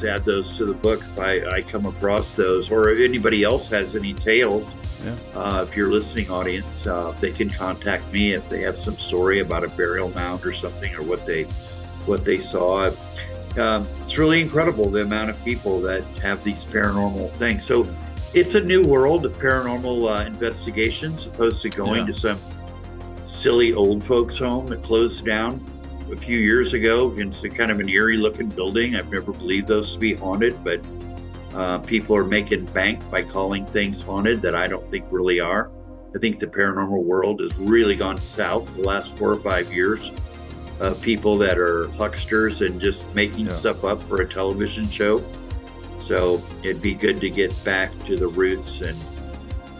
add those to the book if I come across those, or if anybody else has any tales. Yeah. If you're listening, audience, they can contact me if they have some story about a burial mound or something, or what they saw. It's really incredible the amount of people that have these paranormal things. So it's a new world of paranormal investigation, opposed to going to some silly old folks home that closed down a few years ago. It's a kind of an eerie looking building. I've never believed those to be haunted, but people are making bank by calling things haunted that I don't think really are. I think the paranormal world has really gone south the last 4 or 5 years. People that are hucksters and just making stuff up for a television show. So it'd be good to get back to the roots and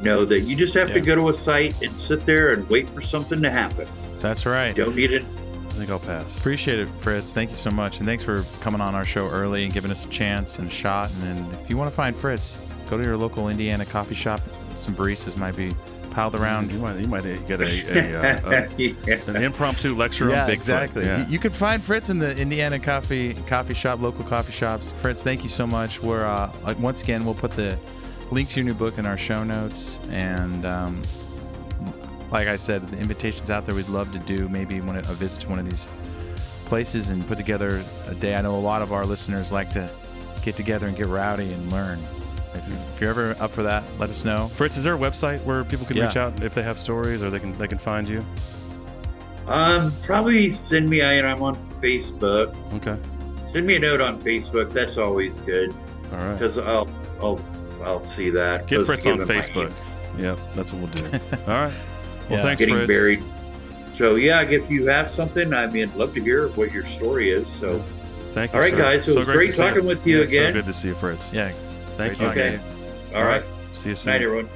know that you just have to go to a site and sit there and wait for something to happen. That's right. Don't need it. I think I'll pass. Appreciate it, Fritz. Thank you so much. And thanks for coming on our show early and giving us a chance and a shot. And then if you want to find Fritz, go to your local Indiana coffee shop. Some baristas might be piled around. You might get an impromptu lecture on Bigfoot. Exactly. You can find Fritz in the Indiana coffee shop, local coffee shops. Fritz, thank you so much. We're once again, we'll put the link to your new book in our show notes. And like I said, the invitation's out there. We'd love to do maybe a visit to one of these places and put together a day. I know a lot of our listeners like to get together and get rowdy and learn. If you're ever up for that, let us know. Fritz, is there a website where people can reach out if they have stories, or they can find you? Probably send me. I'm on Facebook. Okay. Send me a note on Facebook. That's always good. All right. Because I'll see that. Get Fritz on Facebook. Yep, that's what we'll do. All right. Well, thanks, getting Fritz. Buried. So if you have something, I'd love to hear what your story is. So. Thank you. All right, sir. guys. It was great talking with you again. So good to see you, Fritz. Yeah. Thank you. Okay. All right. See you soon. Night, everyone.